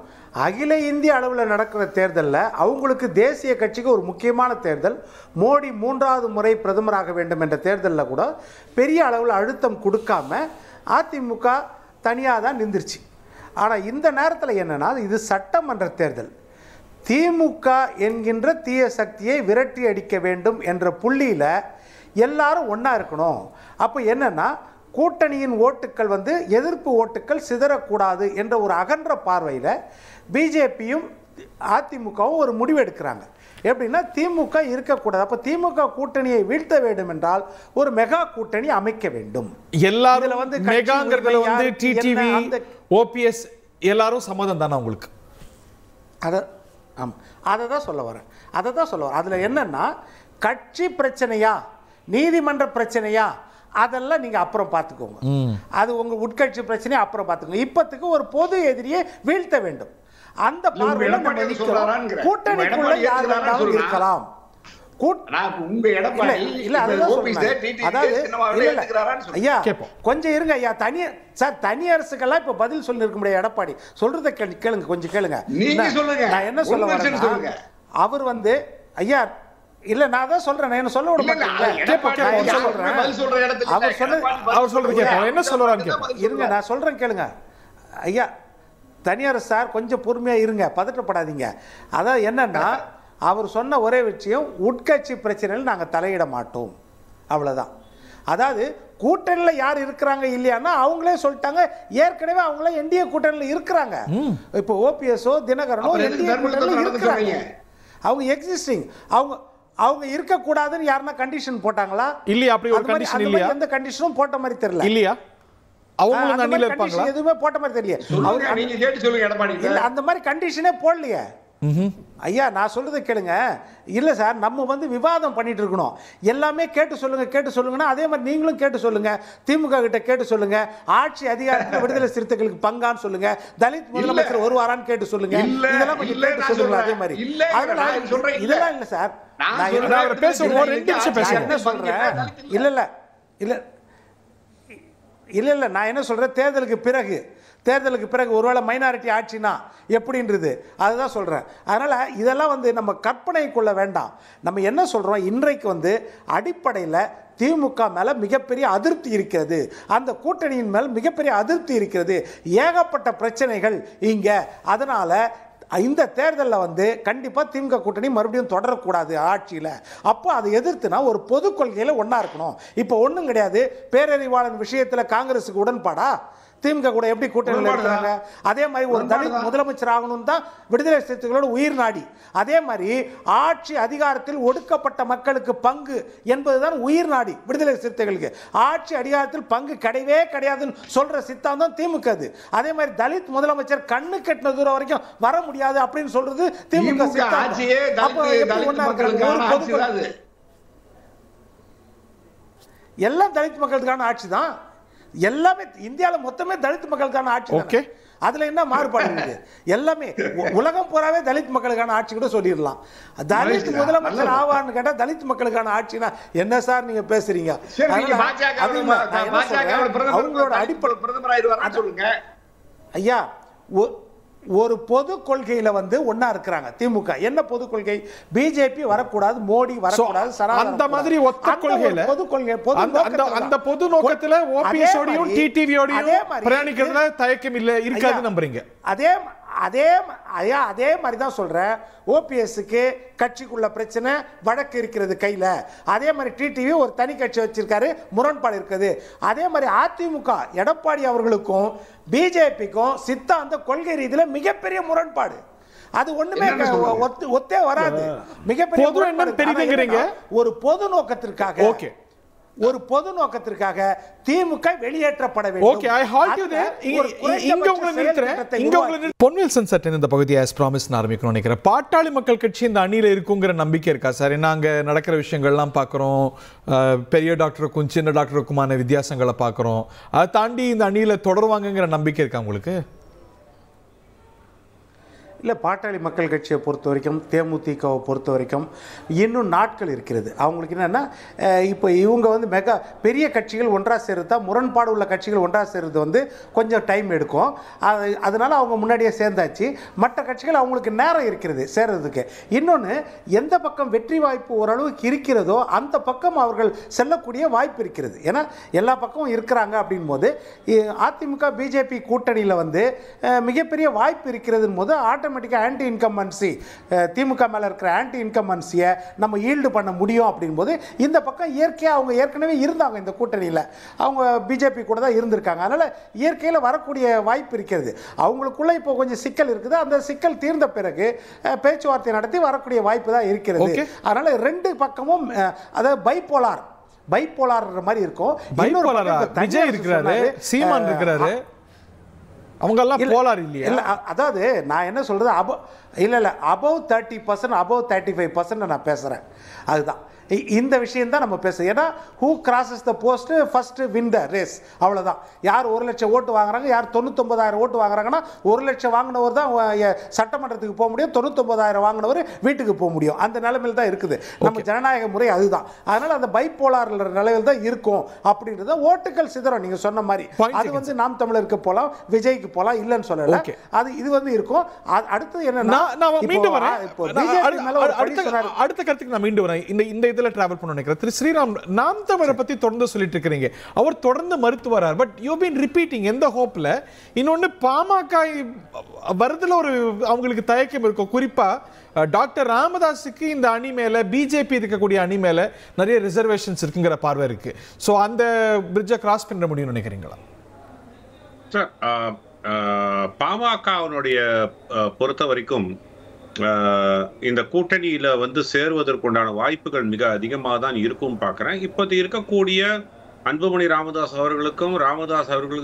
அகில இந்திய அளவில் நடக்கிற தேர்தலில் அவங்களுக்கு தேசிய கட்சிக்கு ஒரு முக்கியமான தேர்தல், மோடி 3வது முறை பிரதமராக வேண்டும் என்ற தேர்தலில் கூட பெரிய அளவில் அழுத்தம் கொடுக்காம அதிமுக தனியாக தான் நின்றுச்சு. ஆனால் இந்த நேரத்தில் என்னென்னா, இது சட்டமன்ற தேர்தல், திமுக என்கின்ற தீய சக்தியை விரட்டி அடிக்க வேண்டும் என்ற புள்ளியில் எல்லாரும் ஒன்றா இருக்கணும். அப்போ என்னென்னா, கூட்டணியின் ஓட்டுக்கள் எதிர்ப்பு ஓட்டுக்கள் சிதறக்கூடாது என்ற ஒரு அகன்ற பார்வையில் பிஜேபியும் அதிமுகவும் ஒரு முடிவு எடுக்கிறாங்க. எப்படின்னா, திமுக இருக்கக்கூடாது. அப்போ திமுக கூட்டணியை வீழ்த்த வேண்டும் என்றால் ஒரு மெகா கூட்டணி அமைக்க வேண்டும். எல்லாரும் டிடிவி, ஓபிஎஸ் எல்லாரும் சம்மதம் தானே உங்களுக்கு? அதை தான் சொல்ல வரேன். அதில் என்னன்னா, கட்சி பிரச்சனையா நீதிமன்ற பிரச்சனையா அதெல்லாம் நீங்க அப்புறம் பார்த்துக்கோங்க. அது உங்க உட்கட்சி பிரச்சனையை அப்புறம் பார்த்துக்கோங்க. இப்பத்துக்கு ஒரு பொது எதிரியை வீழ்த்த வேண்டும். அந்த பார்வையில கூட்டணிக்குள்ள யார் வேணாலும் இருக்கலாம். கொஞ்சம் இருங்க ஐயா, தனி அரசுக்கெல்லாம் இப்ப பதில் சொல்லி இருக்க முடியாது. எடப்பாடி சொல்றத கேளுங்க, கொஞ்சம் கேளுங்க. நான் என்ன சொல்ல வரேன், அவர் ஐயா இல்ல நான் தான் சொல்றேன், என்ன சொல்ல விட இருங்க, நான் சொல்றேன் கேளுங்க ஐயா. தனியார் சார் கொஞ்சம் பொறுமையா இருங்க, பதட்டப்படாதீங்க. அதான் என்னன்னா, அவர் சொன்ன ஒரே விஷயம், உட்கட்சி பிரச்சனையில் நாங்கள் தலையிட மாட்டோம், அவ்வளோதான். அதாவது கூட்டணியில் யார் இருக்கிறாங்க இல்லையானா அவங்களே சொல்லிட்டாங்க, ஏற்கனவே அவங்கள என்டிஏ கூட்டணியில் இருக்கிறாங்க. இப்போ ஓபிஎஸ்ஓ தினகரனோ என்டிஏ கூட்டணியில் இருக்கிறாங்க. அவங்க எக்ஸிஸ்டிங், அவங்க இருக்கக்கூடாதுன்னு யாருன்னா கண்டிஷன் போட்டாங்களா? இல்லையா? அப்படி ஒரு கண்டிஷன் இல்லையா? எந்த கண்டிஷனும் போட்ட மாதிரி தெரியல இல்லையா? அவங்களும் அணியில இருப்பாங்களா? எதுவுமே போட்ட மாதிரி தெரியல. அவங்க நீங்க கேட்டு சொல்லுங்க எடப்பாடி. இல்ல அந்த மாதிரி கண்டிஷனே போடலையே ஐயா. நான் சொல்றதை கேளுங்க. இல்ல சார், நம்ம விவாதம் பண்ணிட்டு இருக்கணும். எல்லாமே கேட்டு சொல்லுங்கன்னா அதே மாதிரி நீங்களும் கேட்டு சொல்லுங்க, திமுக கிட்ட கேட்டு சொல்லுங்க, ஆட்சி அதிகாரத்தில் விடுதலை சிறுத்தைகளுக்கு பங்கான்னு சொல்லுங்க, தலித் முதலமைச்சர் வருவாரான்னு கேட்டு சொல்லுங்க. இதெல்லாம் கொஞ்சம் கேட்டு சொல்லுங்க. அதே மாதிரி இதெல்லாம் இல்ல சார், நான் என்ன சொல்றேன், இல்ல நான் என்ன சொல்றேன், தேர்தலுக்கு பிறகு ஒருவேளை மைனாரிட்டி ஆட்சினா எப்படின்றது அதுதான் சொல்றேன். அதனால இதெல்லாம் நம்ம கற்பனை கொள்ள வேண்டாம். நம்ம என்ன சொல்றோம், இன்றைக்கு அடிப்படையில் திமுக மேல மிகப்பெரிய அதிருப்தி இருக்கிறது, அந்த கூட்டணியின் மேல் மிகப்பெரிய அதிருப்தி இருக்கிறது, ஏகப்பட்ட பிரச்சனைகள் இங்க. அதனால இந்த தேர்தலில் கண்டிப்பாக திமுக கூட்டணி மறுபடியும் தொடரக்கூடாது ஆட்சியில். அப்போ அதை எதிர்த்துனா ஒரு பொது கொள்கையில் ஒன்றா இருக்கணும். இப்போ ஒன்றும் கிடையாது. பேரறிவாளன் விஷயத்தில் காங்கிரஸுக்கு உடன்பாடா? திமுக கூட எப்படி கூட்டணியில் இருக்கிறாங்க? அதே மாதிரி ஒரு தலித் முதலமைச்சர் ஆகணும் தான் விடுதலை சிறுத்தைகளோட உயிர் நாடி. அதே மாதிரி ஆட்சி அதிகாரத்தில் ஒடுக்கப்பட்ட மக்களுக்கு பங்கு என்பதுதான் உயிர் நாடி விடுதலை சிறுத்தைகளுக்கு. ஆட்சி அதிகாரத்தில் பங்கு கிடையவே கிடையாதுன்னு சொல்ற சித்தாந்தம் திமுக. அதே மாதிரி தலித் முதலமைச்சர் கண்ணு கெட்டின தூரம் வரைக்கும் வர முடியாது அப்படின்னு சொல்றது திமுக சித்தாந்தம். எல்லாம் தலித் மக்களுக்கான ஆட்சி தான். எல்லாமே இந்தியாவில் மொத்தமே தலித் மக்களுக்கான ஆட்சி. ஓகே, அதுல என்ன மாறுபாடு இருக்கு? எல்லாமே உலகம் பூராவே தலித் மக்களுக்கான ஆட்சி கூட சொல்லிடலாம். தலித் முதலமைச்சர் ஆவான்னு கேட்டா தலித் மக்களுக்கான ஆட்சினா என்ன சார் நீங்க பேசுறீங்க? அவங்களோட அடிப்படை பிரதமர் சொல்லுங்க ஐயா. ஒரு பொது கொள்கையில ஒன்னா இருக்கிறாங்க திமுக. என்ன பொது கொள்கை? பிஜேபி வரக்கூடாது, மோடி வரக்கூடாது, அந்த மாதிரி ஒத்த கொள்கையில பொது கொள்கை, அந்த பொது நோக்கத்துல ஓபிஎஸ் ஓடியும் டிடிவி ஓடியும் பிரயாணிக்கிறதுல தயக்கம் இல்ல இருக்காது நம்புறீங்க? அதே மாதிரி தான் சொல்றேன். ஓபிஎஸ்க்கு கட்சிக்குள்ள பிரச்சனை, வழக்கு இருக்கிறது கையில. அதே மாதிரி டிடிவி ஒரு தனி கட்சி வச்சிருக்காரு, முரண்பாடு இருக்குது. அதே மாதிரி அதிமுக எடப்பாடி அவர்களுக்கும் பிஜேபிக்கும் சித்தாந்த கொள்கை ரீதியில மிகப்பெரிய முரண்பாடு. அது ஒண்ணுமே ஒத்தே வராது. மிகப்பெரிய ஒரு பொது நோக்கத்திற்காக ஒரு பொது நோக்கத்திற்காக திமுக வெளியேற்றப்பட வேண்டும். Okay, I halt you there. இங்க உங்களை நிறுத்துறேன். பொன்வில்சன் சட்டை இந்த பகுதியை as promised ஆரம்பிக்கணும்னு நினைக்கிறேன். பாட்டாளி மக்கள் கட்சி இந்த அணியில இருக்குங்கிற நம்பிக்கை இருக்கா சார்? நாங்க நடக்கிற விஷயங்கள்லாம் பார்க்குறோம், பெரிய டாக்டருக்கும் சின்ன டாக்டருக்குமான வித்தியாசங்களை பார்க்குறோம். அதை தாண்டி இந்த அணியில தொடருவாங்கங்கிற நம்பிக்கை இருக்கா உங்களுக்கு? இல்லை, பாட்டாளி மக்கள் கட்சியை பொறுத்த வரைக்கும், தேமுதிகவை பொறுத்த வரைக்கும் இன்னும் நாட்கள் இருக்கிறது. அவங்களுக்கு என்னென்னா, இப்போ இவங்க வந்து பெரிய கட்சிகள் ஒன்றாக சேர்றது தான், முரண்பாடு உள்ள கட்சிகள் ஒன்றாக சேர்றது வந்து கொஞ்சம் டைம் எடுக்கும். அதனால் அவங்க முன்னாடியே சேர்ந்தாச்சு. மற்ற கட்சிகள் அவங்களுக்கு நேரம் இருக்கிறது சேர்றதுக்கு. இன்னொன்று, எந்த பக்கம் வெற்றி வாய்ப்பு ஓரளவுக்கு இருக்கிறதோ அந்த பக்கம் அவர்கள் செல்லக்கூடிய வாய்ப்பு இருக்கிறது. ஏன்னா எல்லா பக்கமும் இருக்கிறாங்க அப்படின் போது அதிமுக பிஜேபி கூட்டணியில் வந்து மிகப்பெரிய வாய்ப்பு இருக்கிறது போது ஆட்டோமேட்டிக்காக ஆன்டி இன்கம்பன்சி, திமுக மேலே இருக்கிற ஆன்டி இன்கம்பன்சியை நம்ம ஈல்டு பண்ண முடியும் அப்படின் போது இந்த பக்கம் இயற்கையாக அவங்க ஏற்கனவே இருந்தாங்க இந்த கூட்டணியில், அவங்க பிஜேபி கூட தான் இருந்திருக்காங்க. அதனால் இயற்கையில் வரக்கூடிய வாய்ப்பு இருக்கிறது. அவங்களுக்குள்ள இப்போ கொஞ்சம் சிக்கல் இருக்குது. அந்த சிக்கல் தீர்ந்த பிறகு பேச்சுவார்த்தை நடத்தி வரக்கூடிய வாய்ப்பு தான் இருக்கிறது. அதனால் ரெண்டு பக்கமும் அதாவது பைப்போலார் மாதிரி இருக்கும். விஜய் இருக்கிறாரு, சீமான் இருக்கிறாரு, அவங்க எல்லாம் போலார் இல்லையா? இல்ல, அதாவது நான் என்ன சொல்றது, above 30%, above 35% நான் பேசுறேன். அதுதான் இந்த விஷயம் தான் நம்ம பேசுறோம். ஏன்னா who crosses the post first win the race, அவ்வளவுதான். யார் 1 லட்சம் ஓட்டு வாங்குறாங்க, யார் 99,000 ஓட்டு வாங்குறாங்கன்னா 1 லட்சம் வாங்கினவர் தான் சட்டமன்றத்துக்கு போக முடியும், 99,000 வாங்கினவர் வீட்டுக்கு போக முடியும். அந்த நிலைமையில் தான் இருக்குது நம்ம ஜனநாயக முறை. அதுதான். அதனால அந்த பைப்போலார் நிலையில் தான் இருக்கும். அப்படின்றத ஓட்டுகள் சிதறம் நீங்க சொன்ன மாதிரி. அது வந்து நாம் தமிழருக்கு போலாம், விஜய்க்கு போலாம், இல்லைன்னு சொல்லல. அது இது வந்து இருக்கும். அடுத்து என்னன்னா, அடுத்த கருத்துக்கு நான் மீண்டும் வரேன். இந்த இதுல டிராவல் பண்ண நினைக்கிறேன். திரு ஸ்ரீராம், நாம் தமிழரை பத்தி தொடர்ந்து சொல்லிட்டு இருக்கிறீங்க. அவர் தொடர்ந்து மறுத்து வரார். பட் யூ பீன் ரிப்பீட்டிங் எந்த ஹோப்ல. இன்னொன்னு, பாமக வருதுல ஒரு அவங்களுக்கு தயக்கம் இருக்கும். குறிப்பா டாக்டர் ராமதாஸுக்கு இந்த அணி மேல, பிஜேபி இருக்கக்கூடிய அணி மேல நிறைய ரிசர்வேஷன்ஸ் இருக்குங்கிற பார்வை இருக்கு. சோ அந்த பிரிட்ஜை கிராஸ் பண்ண முடியும்னு நினைக்கிறீங்களா? சார், பாமகவினுடைய பொறுத்த வரைக்கும் இந்த கூட்டணியில வந்து சேருவதற்குண்டான வாய்ப்புகள் மிக அதிகமாக தான் இருக்கும் பார்க்குறேன். இப்போது இருக்கக்கூடிய அன்புமணி ராமதாஸ் அவர்களுக்கும்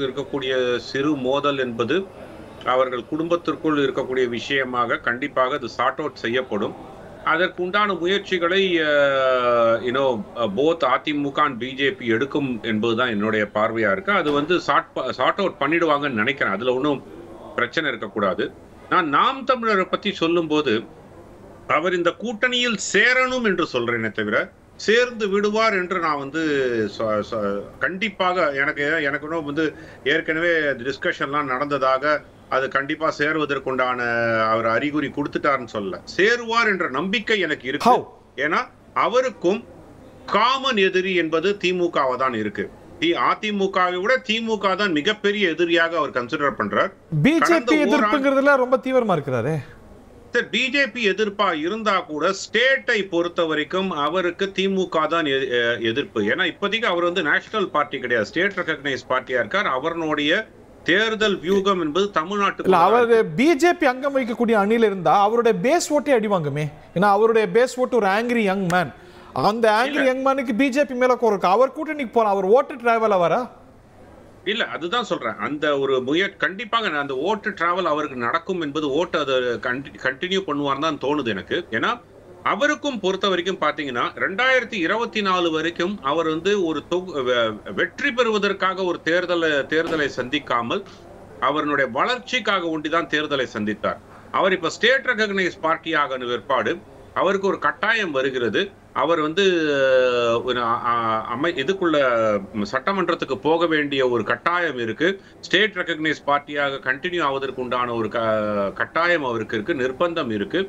இருக்கக்கூடிய சிறு மோதல் என்பது அவர்கள் குடும்பத்திற்குள் இருக்கக்கூடிய விஷயமாக கண்டிப்பாக அது சார்ட் அவுட் செய்யப்படும். அதற்குண்டான முயற்சிகளை போத் அதிமுக அண்ட் பிஜேபி எடுக்கும் என்பதுதான் என்னுடைய பார்வையா இருக்கு. அது வந்து சார்ட் அவுட் பண்ணிடுவாங்கன்னு நினைக்கிறேன். அதுல ஒன்றும் பிரச்சனை இருக்கக்கூடாது. நான் நாம் தமிழரை பத்தி சொல்லும் போது அவர் இந்த கூட்டணியில் சேரணும் என்று சொல்றேனே தவிர சேர்ந்து விடுவார் என்று நான் வந்து கண்டிப்பாக எனக்கு வந்து ஏற்கனவே டிஸ்கஷன்லாம் நடந்ததாக அது கண்டிப்பா சேருவதற்குண்டான அவர் அறிகுறி கொடுத்துட்டாருன்னு சொல்லல. சேருவார் என்ற நம்பிக்கை எனக்கு இருக்கு. ஏன்னா அவருக்கும் காமன் எதிரி என்பது திமுகவா தான் இருக்கு. அதிமுகவை விட திமுக தான் மிகப்பெரிய எதிரியாக அவர் கன்சிடர் பண்றார். பிஜேபி எதிர்ப்புங்கிறதுல ரொம்ப தீவிரமா இருக்கிறாரு. பிஜேபி எதிர்ப்பா இருந்தா கூட ஸ்டேட்டை பொறுத்த வரைக்கும் அவருக்கு திமுக தான் எதிர்ப்பு. ஏன்னா இப்போதைக்கு அவர் வந்து நேஷனல் பார்ட்டி கிடையாது, ஸ்டேட் ரெகக்னைஸ் பார்ட்டியா இருக்கார். அவருடைய தேர்தல் வியூகம் என்பது தமிழ்நாட்டுக்கு. அவர் பிஜேபி அங்கம் வைக்கக்கூடிய அணியில இருந்தா அவருடைய பேஸ் ஓட்டே அடிவாங்குமே. ஏன்னா அவருடைய பேஸ் ஓட்டு ஒரு ஆங்கிரி யங் மேன். அந்த ஆங்கிரி யங் மேனுக்கு பிஜேபி மேல கோருக்கு அவர் கூட்டணிக்கு போலாம். அவர் ஓட்டு டிராவல் வரா இல்ல, அதுதான் சொல்றேன். அந்த ஒரு கண்டிப்பாக அந்த ஓட்டு டிராவல் அவருக்கு நடக்கும் என்பது, ஓட்டு அதை கண்டினியூ பண்ணுவார் தான் தோணுது எனக்கு. ஏன்னா அவருக்கும் பொறுத்த வரைக்கும் பாத்தீங்கன்னா 2024 வரைக்கும் அவர் வந்து ஒரு வெற்றி பெறுவதற்காக ஒரு தேர்தலை சந்திக்காமல் அவருடைய வளர்ச்சிக்காக ஒண்டிதான் தேர்தலை சந்தித்தார். அவர் இப்ப ஸ்டேட் ரெகக்னைஸ் பார்ட்டியாக ஏற்பாடு அவருக்கு ஒரு கட்டாயம் வருகிறது. அவர் வந்து இதுக்குள்ள சட்டமன்றத்துக்கு போக வேண்டிய ஒரு கட்டாயம் இருக்கு. ஸ்டேட் ரெகக்னைஸ் பார்ட்டியாக கண்டினியூ ஆவதற்கு உண்டான ஒரு கட்டாயம் அவருக்கு இருக்கு, நிர்பந்தம் இருக்கு.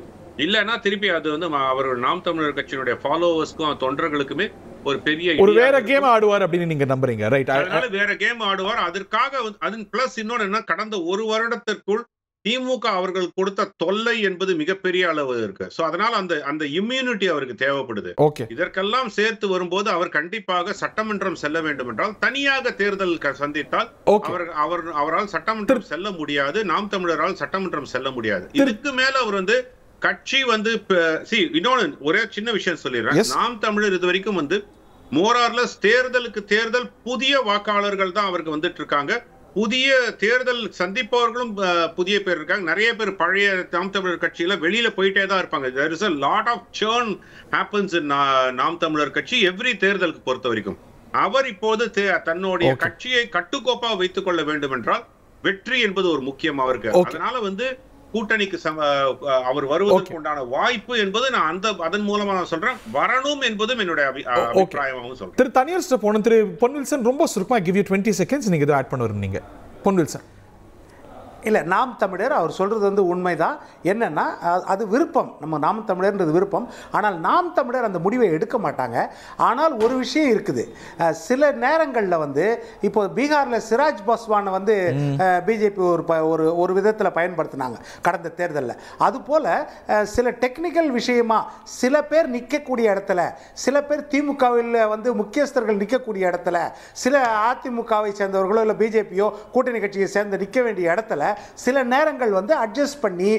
இல்லைன்னா திருப்பி அது வந்து அவர் நாம் தமிழர் கட்சியினுடைய ஃபாலோவர்ஸ்க்கும் தொண்டர்களுக்குமே ஒரு பெரிய வேற கேம் ஆடுவார் அப்படின்னு நீங்க நம்புறீங்க, ரைட்? அதனால வேற கேம் ஆடுவார். அதற்காக அதன் பிளஸ் இன்னொன்னு என்ன, கடந்த ஒரு வருடத்திற்குள் திமுக அவர்கள் கொடுத்த தொல்லை என்பது மிகப்பெரிய அளவு இருக்கு. சோ அதனால அந்த இம்யூனிட்டி அவருக்கு தேவைப்படுது. இதற்கெல்லாம் சேர்த்து வரும்போது அவர் கண்டிப்பாக சட்டமன்றம் செல்ல வேண்டும் என்றால் தனியாக தேர்தல் சந்தித்தால் அவரால் சட்டமன்றம் செல்ல முடியாது, நாம் தமிழரால் சட்டமன்றம் செல்ல முடியாது. இதுக்கு மேல அவர் வந்து கட்சி வந்து இன்னொன்னு ஒரே சின்ன விஷயம் சொல்லிடுறேன். நாம் தமிழர் இது வரைக்கும் வந்து மோரார்லஸ் தேர்தலுக்கு தேர்தல் புதிய வாக்காளர்கள் தான் அவருக்கு வந்துட்டு இருக்காங்க. புதிய தேர்தல் சந்திப்பவர்களும் புதிய பேர் இருக்காங்க. நிறைய பேர் பழைய நாம் தமிழர் கட்சியில வெளியில போயிட்டே தான் இருப்பாங்க. there is a lot of churn happens in நாம் தமிழர் கட்சி எவ்ரி தேர்தலுக்கு பொறுத்த வரைக்கும். அவர் இப்போது தன்னுடைய கட்சியை கட்டுக்கோப்பா வைத்துக் கொள்ள வேண்டும் என்றால் வெற்றி என்பது ஒரு முக்கியம் அவருக்கு. அதனால வந்து கூட்டணிக்கு அவர் வருவதற்கு உண்டான வாய்ப்பு என்பது நான் அதன் மூலமா நான் சொல்றேன், வரணும் என்பதும் என்னுடைய அபிப்பிராயமாகவும் சொல்றேன். திரு தனியார் போன திரு பொன்வில்சன் ரொம்ப சுருக்கமா give you 20 seconds நீங்க இதை ஆட் பண்ண விரும்புறீங்க. பொன்வில்சன். இல்லை, நாம் தமிழர் அவர் சொல்கிறது வந்து உண்மைதான். என்னென்னா அது விருப்பம், நம்ம நாம் தமிழர்ன்றது விருப்பம். ஆனால் நாம் தமிழர் அந்த முடிவை எடுக்க மாட்டாங்க. ஆனால் ஒரு விஷயம் இருக்குது, சில நேரங்களில் வந்து இப்போ பீகாரில் சிராஜ் பாஸ்வானை வந்து பிஜேபி ஒரு விதத்தில் பயன்படுத்தினாங்க கடந்த தேர்தலில். அதுபோல் சில டெக்னிக்கல் விஷயமா சில பேர் நிற்கக்கூடிய இடத்துல, சில பேர் திமுகவில் வந்து முக்கியஸ்தர்கள் நிற்கக்கூடிய இடத்துல, சில அதிமுகவை சேர்ந்தவர்களோ இல்லை பிஜேபியோ கூட்டணி கட்சியை சேர்ந்து நிற்க வேண்டிய இடத்துல சில நேரங்கள் வந்து அட்ஜஸ்ட் பண்ணி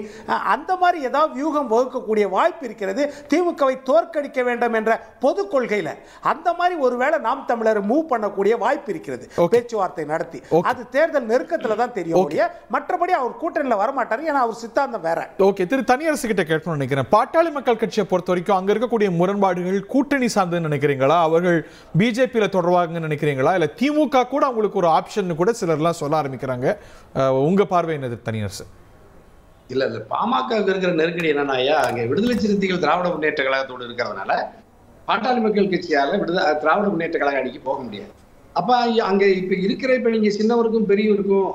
அந்த மாதிரி ஏதாவது வியூகம் வகுக்கக்கூடிய வாய்ப்பு இருக்கிறது. திமுகவை தோற்கடிக்க வேண்டும் என்ற பொது கொள்கையில் அந்த மாதிரி ஒருவேளை நாம் தமிழர் மூவ் பண்ணக்கூடிய வாய்ப்பு இருக்கிறது, பேச்சுவார்த்தை நடத்தி. அது தேர்தல் நெருக்கத்தில் தான் தெரியும், மற்றபடி அவர் கூட்டணியில் வரமாட்டார், ஏன்னா அவர் சித்தாந்தம் வேற. ஓகே, திரு தனியரசு கிட்ட கேட்கணும்னு நினைக்கிறேன். பாட்டாளி மக்கள் கட்சியை பொறுத்த வரைக்கும் அங்க இருக்கக்கூடிய முரண்பாடுகள் கூட்டணி சார்ந்து நினைக்கிறீங்களா, அவர்கள் பிஜேபியில தொடர்வாங்கன்னு நினைக்கிறீங்களா, இல்ல திமுக கூட அவங்களுக்கு ஒரு ஆப்ஷன் கூட சிலர்லாம் சொல்ல ஆரம்பிக்கிறாங்க, உங்க பார்வை என்னது தனியரசு? இல்ல பாமகவுக்கு இருக்கிற நெருக்கடி என்னன்னா, அங்க விடுதலை சிறுத்தைகள் திராவிட முன்னேற்ற கழகத்தோடு இருக்கிறதுனால பாட்டாளி மக்கள் கட்சியால திராவிட முன்னேற்ற கழக அணிக்கு போக முடியாது. அப்ப அங்க இப்ப நீங்க சின்னவருக்கும் பெரியவருக்கும்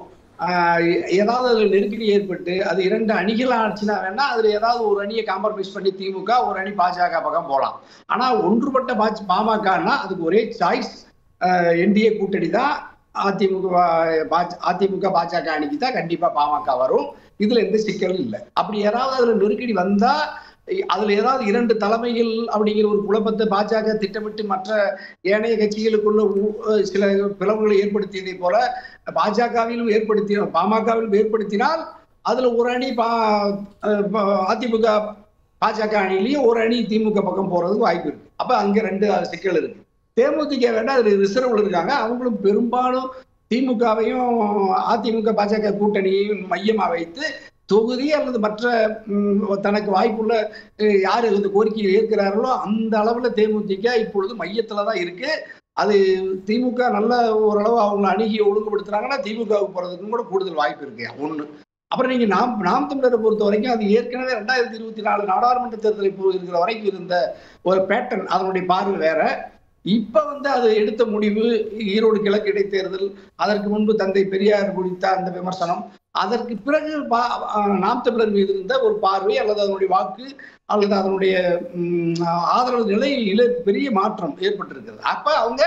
ஏதாவது நெருக்கடி ஏற்பட்டு அது இரண்டு அணிகள் ஆச்சுன்னா வேணா அதுல ஏதாவது ஒரு அணியை காம்ப்ரமைஸ் பண்ணி திமுக ஒரு அணி பாஜக பக்கம் போகலாம். ஆனா ஒன்றுபட்ட பாமகன்னா அதுக்கு ஒரே சாய்ஸ் என்டிஏ கூட்டணி தான். அதிமுக பாஜக அணிக்கு தான் கண்டிப்பா பாமக வரும். இதுல எந்த சிக்கலும் இல்லை. அப்படி யாராவது அதுல நெருக்கடி வந்தா அதுல ஏதாவது இரண்டு தலைமைகள் அப்படிங்கிற ஒரு குழப்பத்தை பாஜக திட்டமிட்டு மற்ற ஏனைய கட்சிகளுக்குள்ள சில பிளவுகளை ஏற்படுத்தியதை போல பாஜகவிலும் பாமகவிலும் ஏற்படுத்தினால் அதுல ஒரு அணி அதிமுக பாஜக அணியிலேயே ஒரு அணி திமுக பக்கம் போறதுக்கு வாய்ப்பு இருக்கு. அப்ப அங்க ரெண்டு சிக்கல் இருக்கு. தேமுதிக வேண்டாம், அதுல ரிசர்வ்ல இருக்காங்க. அவங்களும் பெரும்பாலும் திமுகவையும் அதிமுக பாஜக கூட்டணியையும் மையமா வைத்து தொகுதி அல்லது மற்ற தனக்கு வாய்ப்புள்ள யாரு இந்த கோரிக்கையை ஏற்கிறார்களோ அந்த அளவுல தேமுதிக இப்பொழுது மையத்துலதான் இருக்கு. அது திமுக நல்ல ஓரளவு அவங்களை அணுகி ஒழுங்குபடுத்துறாங்கன்னா திமுகவுக்கு போறதுக்கும் கூட கூடுதல் வாய்ப்பு இருக்கு ஒண்ணு. அப்புறம் நீங்க நாம் தமிழரை பொறுத்த வரைக்கும் அது ஏற்கனவே 2024 நாடாளுமன்ற தேர்தலை இருக்கிற வரைக்கும் இருந்த ஒரு பேட்டர்ன், அதனுடைய பார்வை வேற. இப்ப வந்து அது எடுத்த முடிவு, ஈரோடு கிழக்கு இடைத்தேர்தல், அதற்கு முன்பு தந்தை பெரியார் குறித்த அந்த விமர்சனம், அதற்கு பிறகு நாம் தமிழர் மீது இருந்த ஒரு பார்வை அல்லது அதனுடைய வாக்கு அல்லது அதனுடைய ஆதரவு நிலையில பெரிய மாற்றம் ஏற்பட்டிருக்கிறது. அப்ப அவங்க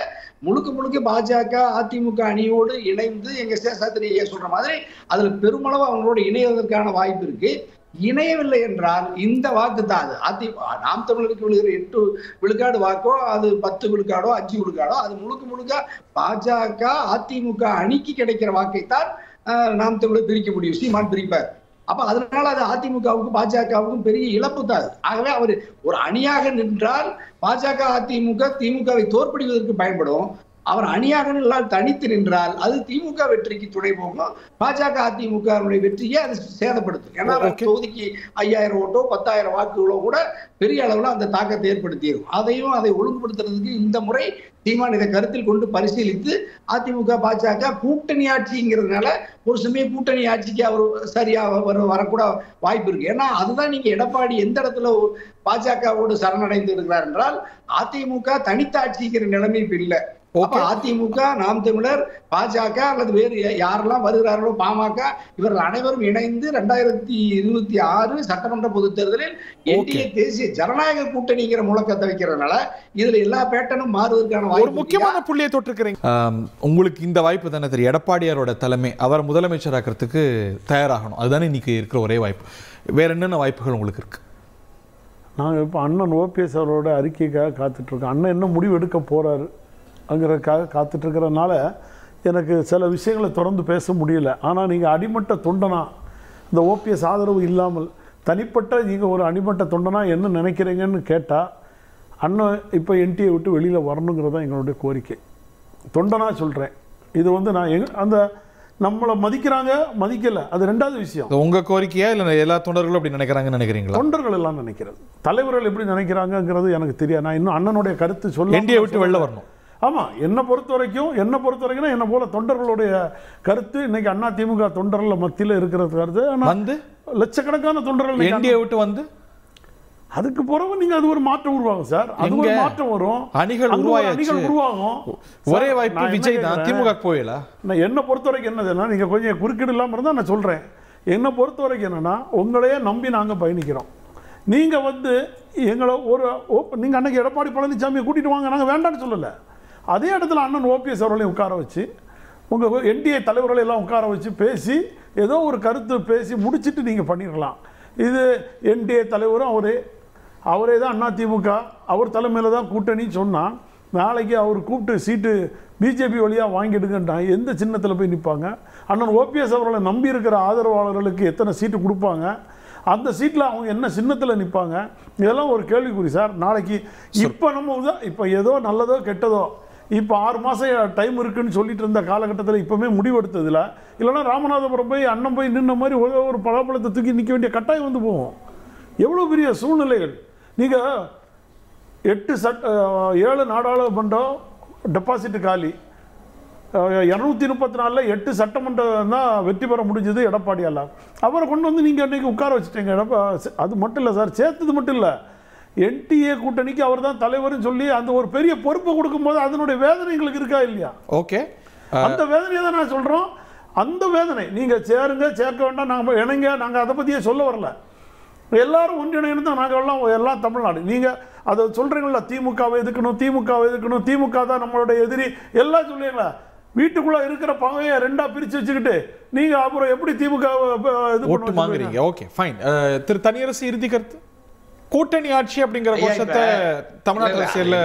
முழுக்க பாஜக அதிமுக அணியோடு இணைந்து எங்க சேஷாத்திரி சொல்ற மாதிரி அதுல பெருமளவு அவங்களோட இணைவதற்கான வாய்ப்பு இருக்கு. இணையவில்லை என்றால் இந்த வாக்கு தான் அது நாம் தமிழருக்கு விழுகிற 8 விழுக்காடு வாக்கோ அது 10 விழுக்காடோ 5 விழுக்காடோ அது முழுக்க பாஜக அதிமுக அணிக்கு கிடைக்கிற வாக்கைத்தான் நாம் தமிழர் பிரிக்க முடியும். சீமான் பிரிப்பார். அப்ப அதனால அது அதிமுகவுக்கும் பாஜகவுக்கும் பெரிய இழப்பு தான். ஆகவே அவர் ஒரு அணியாக நின்றால் பாஜக அதிமுக திமுகவை தோற்கடிப்பதற்கு பயன்படும். அவர் அணியாக தனித்து நின்றால் அது திமுக வெற்றிக்கு துணை போகும், பாஜக அதிமுக வெற்றியை அது சேதப்படுத்தும். ஏன்னா தொகுதிக்கு 5000 ஓட்டோ 10,000 வாக்குகளோ கூட பெரிய அளவுல அந்த தாக்கத்தை ஏற்படுத்திடும். அதை ஒழுங்குபடுத்துறதுக்கு இந்த முறை சீமான் இதை கருத்தில் கொண்டு பரிசீலித்து அதிமுக பாஜக கூட்டணி ஆட்சிங்கிறதுனால ஒரு சமயம் கூட்டணி ஆட்சிக்கு அவர் சரியா வரக்கூட வாய்ப்பு இருக்கு. ஏன்னா அதுதான் நீங்க எடப்பாடி எந்த இடத்துல பாஜகவோடு சரணடைந்து இருக்கிறார் என்றால் அதிமுக தனித்த ஆட்சிங்கிற நிலைமை இப்ப இல்லை. அதிமுக நாம் தமிழர் பாஜக அல்லது வேறு யாரெல்லாம் வருகிறார்களோ பாமக இவர்கள் அனைவரும் இணைந்து 2026 சட்டமன்ற பொதுத் தேர்தலில் என்டிஏ தேசிய ஜனநாயக கூட்டணிங்கிற முழக்கத்தை வைக்கிறதுனால இதுல எல்லா பேட்டனும் மாறுவதற்கான ஒரு முக்கியமான புள்ளியை தொட்டிருக்கிறீங்க. உங்களுக்கு இந்த வாய்ப்பு தானே தெரியும், எடப்பாடியாரோட தலைமை அவர் முதலமைச்சர் ஆக்கிறதுக்கு தயாராகணும், அதுதானே இன்னைக்கு இருக்கிற ஒரே வாய்ப்பு. வேற என்னென்ன வாய்ப்புகள் உங்களுக்கு இருக்கு? நாங்கள் இப்போ அண்ணன் ஓபிஎஸ் அவரோட அறிக்கைக்காக காத்துட்டு இருக்கோம். அண்ணன் என்ன முடிவு எடுக்க போறாரு அங்கிறதுக்காக காத்துட்ருக்கிறதுனால எனக்கு சில விஷயங்களை தொடர்ந்து பேச முடியல. ஆனால் நீங்கள் அடிமட்ட தொண்டனா, இந்த ஓபிஎஸ் ஆதரவு இல்லாமல் தனிப்பட்ட நீங்கள் ஒரு அடிமட்ட தொண்டனா என்ன நினைக்கிறீங்கன்னு கேட்டால் அண்ணன் இப்போ என்டிஏ விட்டு வெளியில் வரணுங்கிறது தான் எங்களுடைய கோரிக்கை. தொண்டனா சொல்கிறேன். இது வந்து நான் அந்த நம்மளை மதிக்கிறாங்க மதிக்கலை அது ரெண்டாவது விஷயம். உங்கள் கோரிக்கையா இல்லை எல்லா தொண்டர்களும் அப்படி நினைக்கிறாங்கன்னு நினைக்கிறீங்களா? தொண்டர்கள் எல்லாம் நினைக்கிறது, தலைவர்கள் எப்படி நினைக்கிறாங்கங்கிறது எனக்கு தெரியாது. நான் இன்னும் அண்ணனுடைய கருத்து சொல்ல என்டிஏ விட்டு வெளில வரணும். ஆமாம், என்னை பொறுத்த வரைக்கும்னா என்னை போல தொண்டர்களுடைய கருத்து இன்னைக்கு அதிமுக தொண்டர்கள் மத்தியில் இருக்கிற கருத்து. வந்து லட்சக்கணக்கான தொண்டர்கள் என்டிஏ விட்டு வந்து அதுக்கு பிறகு நீங்க அது ஒரு மாற்றம் உருவாகும் சார். அது ஒரு மாற்றம் வரும், அணிகள் உருவாகும். ஒரே வாய்ப்பு விஜய் தான் திமுக போயில. நான் என்னை பொறுத்த வரைக்கும் என்னதுன்னா, நீங்க கொஞ்சம் குறுக்கீடு இல்லாமல் இருந்தால் நான் சொல்றேன். என்னை பொறுத்த வரைக்கும் என்னன்னா, உங்களையே நம்பி நாங்க பயணிக்கிறோம். நீங்க வந்து எங்களை நீங்க அன்னைக்கு எடப்பாடி பழனிசாமியை கூட்டிட்டு வாங்க, நாங்க வேண்டாம்னு சொல்லலை. அதே இடத்துல அண்ணன் ஓபிஎஸ் அவர்களையும் உட்கார வச்சு, உங்கள் என்டிஏ தலைவர்களை எல்லாம் உட்கார வச்சு பேசி ஏதோ ஒரு கருத்து பேசி முடிச்சுட்டு நீங்கள் பண்ணிடலாம். இது என்டிஏ தலைவரும் அவரே தான் அதிமுக, அவர் தலைமையில் தான் கூட்டணி சொன்னால், நாளைக்கு அவர் கூப்பிட்டு சீட்டு பிஜேபி வழியாக வாங்கிடுங்கன்றாங்க. எந்த சின்னத்தில் போய் நிற்பாங்க? அண்ணன் ஓபிஎஸ் அவர்களை நம்பி இருக்கிற ஆதரவாளர்களுக்கு எத்தனை சீட்டு கொடுப்பாங்க? அந்த சீட்டில் அவங்க என்ன சின்னத்தில் நிற்பாங்க? இதெல்லாம் ஒரு கேள்விக்குறி சார். நாளைக்கு இப்போ இப்போ ஏதோ நல்லதோ கெட்டதோ, இப்போ 6 மாதம் டைம் இருக்குன்னு சொல்லிட்டு இருந்த காலகட்டத்தில் இப்போவுமே முடிவெடுத்ததில், இல்லைன்னா ராமநாதபுரம் போய் அண்ணன் போய் நின்ன மாதிரி ஒரு பலாப்பழத்தை தூக்கி நிற்க வேண்டிய கட்டாயம் வந்து போகும். எவ்வளோ பெரிய சூழ்நிலைகள். நீங்கள் 7 நாடாளுமன்றம் டெபாசிட் காலி, 234 8 சட்டமன்றம் தான் வெற்றி பெற முடிஞ்சது எடப்பாடியால். அவரை கொண்டு வந்து நீங்கள் அன்றைக்கி உட்கார வச்சுட்டீங்க. அது மட்டும் இல்லை சார், சேர்த்தது மட்டும் இல்லை, என்டிஏ கூட்டணிக்கு அவர் தான் தலைவர்னு சொல்லி அந்த ஒரு பெரிய பொறுப்பை கொடுக்கும்போது அதனுடைய வேதனை எங்களுக்கு இருக்கா இல்லையா? ஓகே, அந்த வேதனையை தான் நான் சொல்கிறோம். அந்த வேதனை நீங்கள் சேருங்க சேர்க்க வேண்டாம், நாங்கள் இணைங்க, நாங்கள் அதை பற்றியே சொல்ல வரல. எல்லாரும் ஒன்றிணைந்து தான் நாங்கள் எல்லாம் தமிழ்நாடு. நீங்கள் அதை சொல்கிறீங்களா, திமுகவை எதுக்கணும், திமுக தான் நம்மளுடைய எதிரி எல்லாம் சொல்லுவீங்களா? வீட்டுக்குள்ளே இருக்கிற பகையை 2ஆ பிரித்து வச்சுக்கிட்டு நீங்கள் அப்புறம் எப்படி திமுக ஓட்டு வாங்குறீங்க? Okay fine. திரு தனியரசு இறுதி கருத்து. கூட்டணி ஆட்சி அப்படிங்கிற கோஷத்தை தமிழ்நாட்டு அரசியல்ல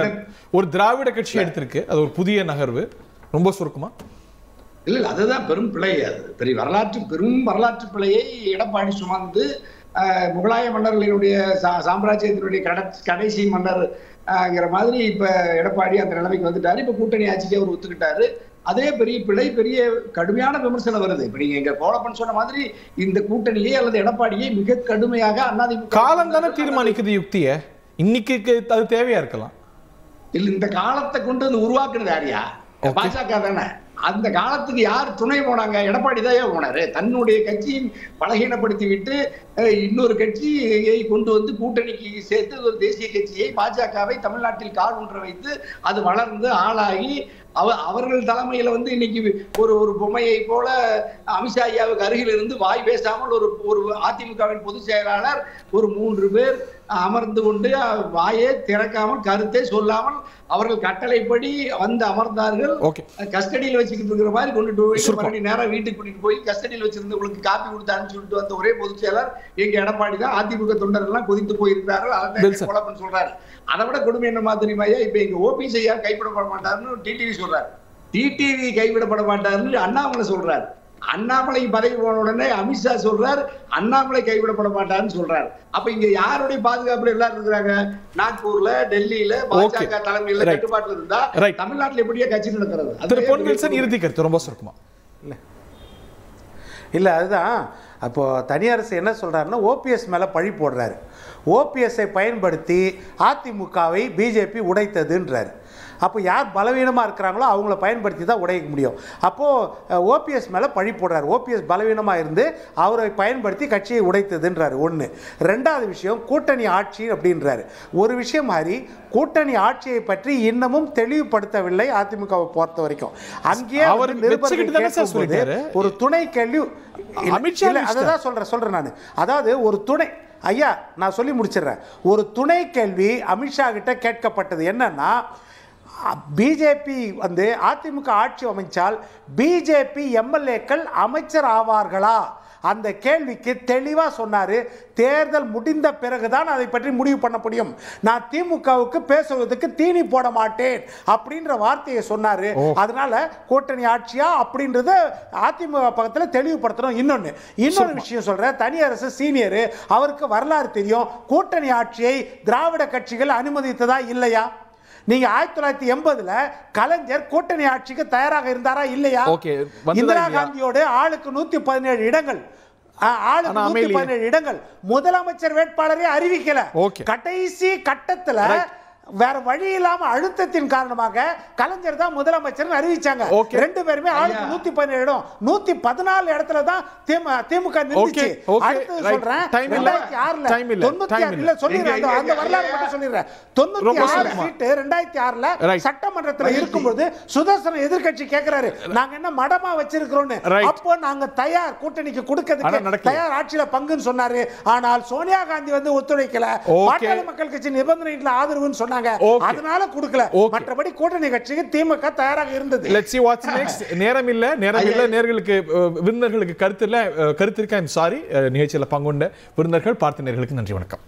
ஒரு திராவிட கட்சி எடுத்திருக்கு, அது ஒரு புதிய நகர்வு. ரொம்ப சுருக்கமா? இல்லை, அதுதான் பெரும் பிழை. அது பெரும் வரலாற்று பிழையை எடப்பாடி சுமந்து முகலாய மன்னர்களுடைய சாம்ராஜ்யத்தினுடைய கடைசி மன்னர்ங்கிற மாதிரி இப்ப எடப்பாடி அந்த நிலைமைக்கு வந்துட்டாரு. இப்ப கூட்டணி ஆட்சிக்கு அவர் ஒத்துக்கிட்டாரு. அதே பெரிய பிழை, பெரிய கடுமையான விமர்சனம் வருது. இப்ப நீங்க எங்க கோலப்பன் சொன்ன மாதிரி இந்த கூட்டணியை அல்லது எடப்பாடியை மிக கடுமையாக அதிமுக காலம் தானே தீர்மானிக்குது யுக்திய. இன்னைக்கு அது தேவையா இருக்கலாம். இல்ல, இந்த காலத்தை கொண்டு வந்து உருவாக்குனது யாரியா? பாஜக தானே. அந்த காலத்துக்கு யார் துணை போனாங்க? எடப்பாடி தான் போனாரு. தன்னுடைய கட்சியை பலகீனப்படுத்தி விட்டு இன்னொரு கட்சியை கொண்டு வந்து கூட்டணிக்கு சேர்த்து ஒரு தேசிய கட்சியை பாஜகவை தமிழ்நாட்டில் கால் ஊன்ற வைத்து அது வளர்ந்து ஆளாகி அவர்கள் தலைமையில வந்து இன்னைக்கு ஒரு பொம்மையை போல அமித்ஷா ஐயாவுக்கு அருகில் இருந்து வாய் பேசாமல் ஒரு அதிமுகவின் பொதுச் செயலாளர் ஒரு 3 பேர் அமர்ந்து கொண்டு வாயே திறக்காமல் கருத்தை சொல்லாமல் அவர்கள் கட்டளைப்படி வந்து அமர்ந்தார்கள். கஸ்டடியில் வச்சுக்கிட்டு இருக்கிற மாதிரி கொண்டுட்டு போய் மறுபடியும் நேரம் வீட்டுக்கு கூட்டிட்டு போய் கஸ்டடியில் வச்சிருந்தவங்களுக்கு காப்பி கொடுத்தாருன்னு சொல்லிட்டு வந்த ஒரே பொதுச் செயலர் எங்க எடப்பாடி தான். அதிமுக தொண்டர்கள் எல்லாம் கொதித்து போயிருக்கிறார்கள். அதான் குழப்பம் சொல்றாரு. அதை விட கொடுமை என்ன மாதிரியா, இப்ப எங்க ஓபிஎஸ் ஐயா கைவிடப்பட மாட்டாருன்னு டிடிவி சொல்றாரு. டிடிவி கைவிடப்பட மாட்டாருன்னு அண்ணாமலை சொல்றாரு. அண்ணாமலை பதவி போன உடனே அமித்ஷா சொல்றாரு அண்ணாமலை கைவிடப்பட மாட்டாருன்னு சொல்றாரு. அப்ப இங்க யாருடைய பாதுகாப்புல எல்லாரும் இருக்கிறாங்க? நாக்பூர்ல, டெல்லியில பாஜக தலைமையில கட்டுப்பாட்டுல இருந்தா தமிழ்நாட்டுல எப்படியா கட்சி நடக்கிறது? இறுதி கருத்து ரொம்ப சுருக்கமா. இல்ல அதுதான். அப்போ தனியரசு என்ன சொல்றாருன்னா, ஓபிஎஸ் மேல பழி போடுறாரு. ஓபிஎஸ்ஐ பயன்படுத்தி அதிமுகவை பிஜேபி உடைத்ததுன்றாரு. அப்போ யார் பலவீனமாக இருக்கிறாங்களோ அவங்கள பயன்படுத்தி தான் உடைக்க முடியும். அப்போது ஓபிஎஸ் மேலே பழி போடுறாரு. ஓபிஎஸ் பலவீனமாக இருந்து அவரை பயன்படுத்தி கட்சியை உடைத்ததுன்றாரு. 1. 2வது விஷயம் கூட்டணி ஆட்சி அப்படின்றாரு. ஒரு விஷயம் மாதிரி கூட்டணி ஆட்சியை பற்றி இன்னமும் தெளிவுபடுத்தவில்லை அதிமுகவை பொறுத்த வரைக்கும். அங்கேயே ஒரு துணை கேள்வி அதான் சொல்றேன் நான். அதாவது ஒரு துணை ஐயா நான் சொல்லி முடிச்சிடுறேன். ஒரு துணை கேள்வி அமித்ஷா கிட்ட கேட்கப்பட்டது. என்னன்னா, பிஜேபி வந்து அதிமுக ஆட்சி அமைச்சால் பிஜேபி எம்எல்ஏக்கள் அமைச்சர் ஆவார்களா? அந்த கேள்விக்கு தெளிவாக சொன்னாரு, தேர்தல் முடிந்த பிறகுதான் அதை பற்றி முடிவு பண்ண முடியும். நான் திமுகவுக்கு பேசுவதற்கு தீனி போட மாட்டேன் அப்படின்ற வார்த்தையை சொன்னாரு. அதனால கூட்டணி ஆட்சியா அப்படின்றத அதிமுக பக்கத்தில் தெளிவுபடுத்தணும். இன்னொரு விஷயம் சொல்றேன். தனியரசு சீனியர், அவருக்கு வரலாறு தெரியும். கூட்டணி ஆட்சியை திராவிட கட்சிகள் அனுமதித்ததா இல்லையா? நீங்க 1980ல கலைஞர் கூட்டணி ஆட்சிக்கு தயாராக இருந்தாரா இல்லையா? இந்திரா காந்தியோட ஆளுக்கு 117 இடங்கள், ஆளுக்கு 117 இடங்கள் முதலமைச்சர் வேட்பாளரே அறிவிக்கல. கடைசி கட்டத்துல வேற வழி இல்லாம அழுத்தத்தின் காரணமாக கலைஞர் தான் முதலமைச்சர் அறிவிச்சாங்க. ரெண்டு பேருமே ஆளுக்கு 117 இடம் 114 இடத்துல தான் திமுக நின்னுச்சு. அடுத்து சொல்றேன் 2006ல 96 இல்ல சொல்லிடுறேன், அந்த வரலாறு மட்டும் சொல்லிடுறேன். 96 சீட் 2006ல சட்டமன்றத்துல இருக்கும்போது சுதர்சன எதிர்க்கட்சி கேக்குறாரு, நாங்க என்ன மடமா வச்சிருக்கிறோம்னு. அப்போ நாங்க தயார் கூட்டணிக்கு கொடுக்கிறதுக்கு தயார், ஆட்சியில பங்குன்னு சொன்னாரு. ஆனால் சோனியா காந்தி வந்து ஒத்துழைக்கல, பாட்டாளி மக்கள் கட்சி நிபந்தனையில ஆதரவுன்னு சொன்னாங்க. அதனால கொடுக்கல. மற்றபடி கூட்டணி கட்சிக்கு திமுக தயாராக இருந்தது. Let's see what's next. நேரம் இல்ல நேர்களுக்கு விருந்தினர்களுக்கு கருத்து இல்ல. I'm sorry. நிகழ்ச்சியில பங்குண்ட விருந்தினர்கள் பார்த்த நேர்களுக்கு நன்றி, வணக்கம்.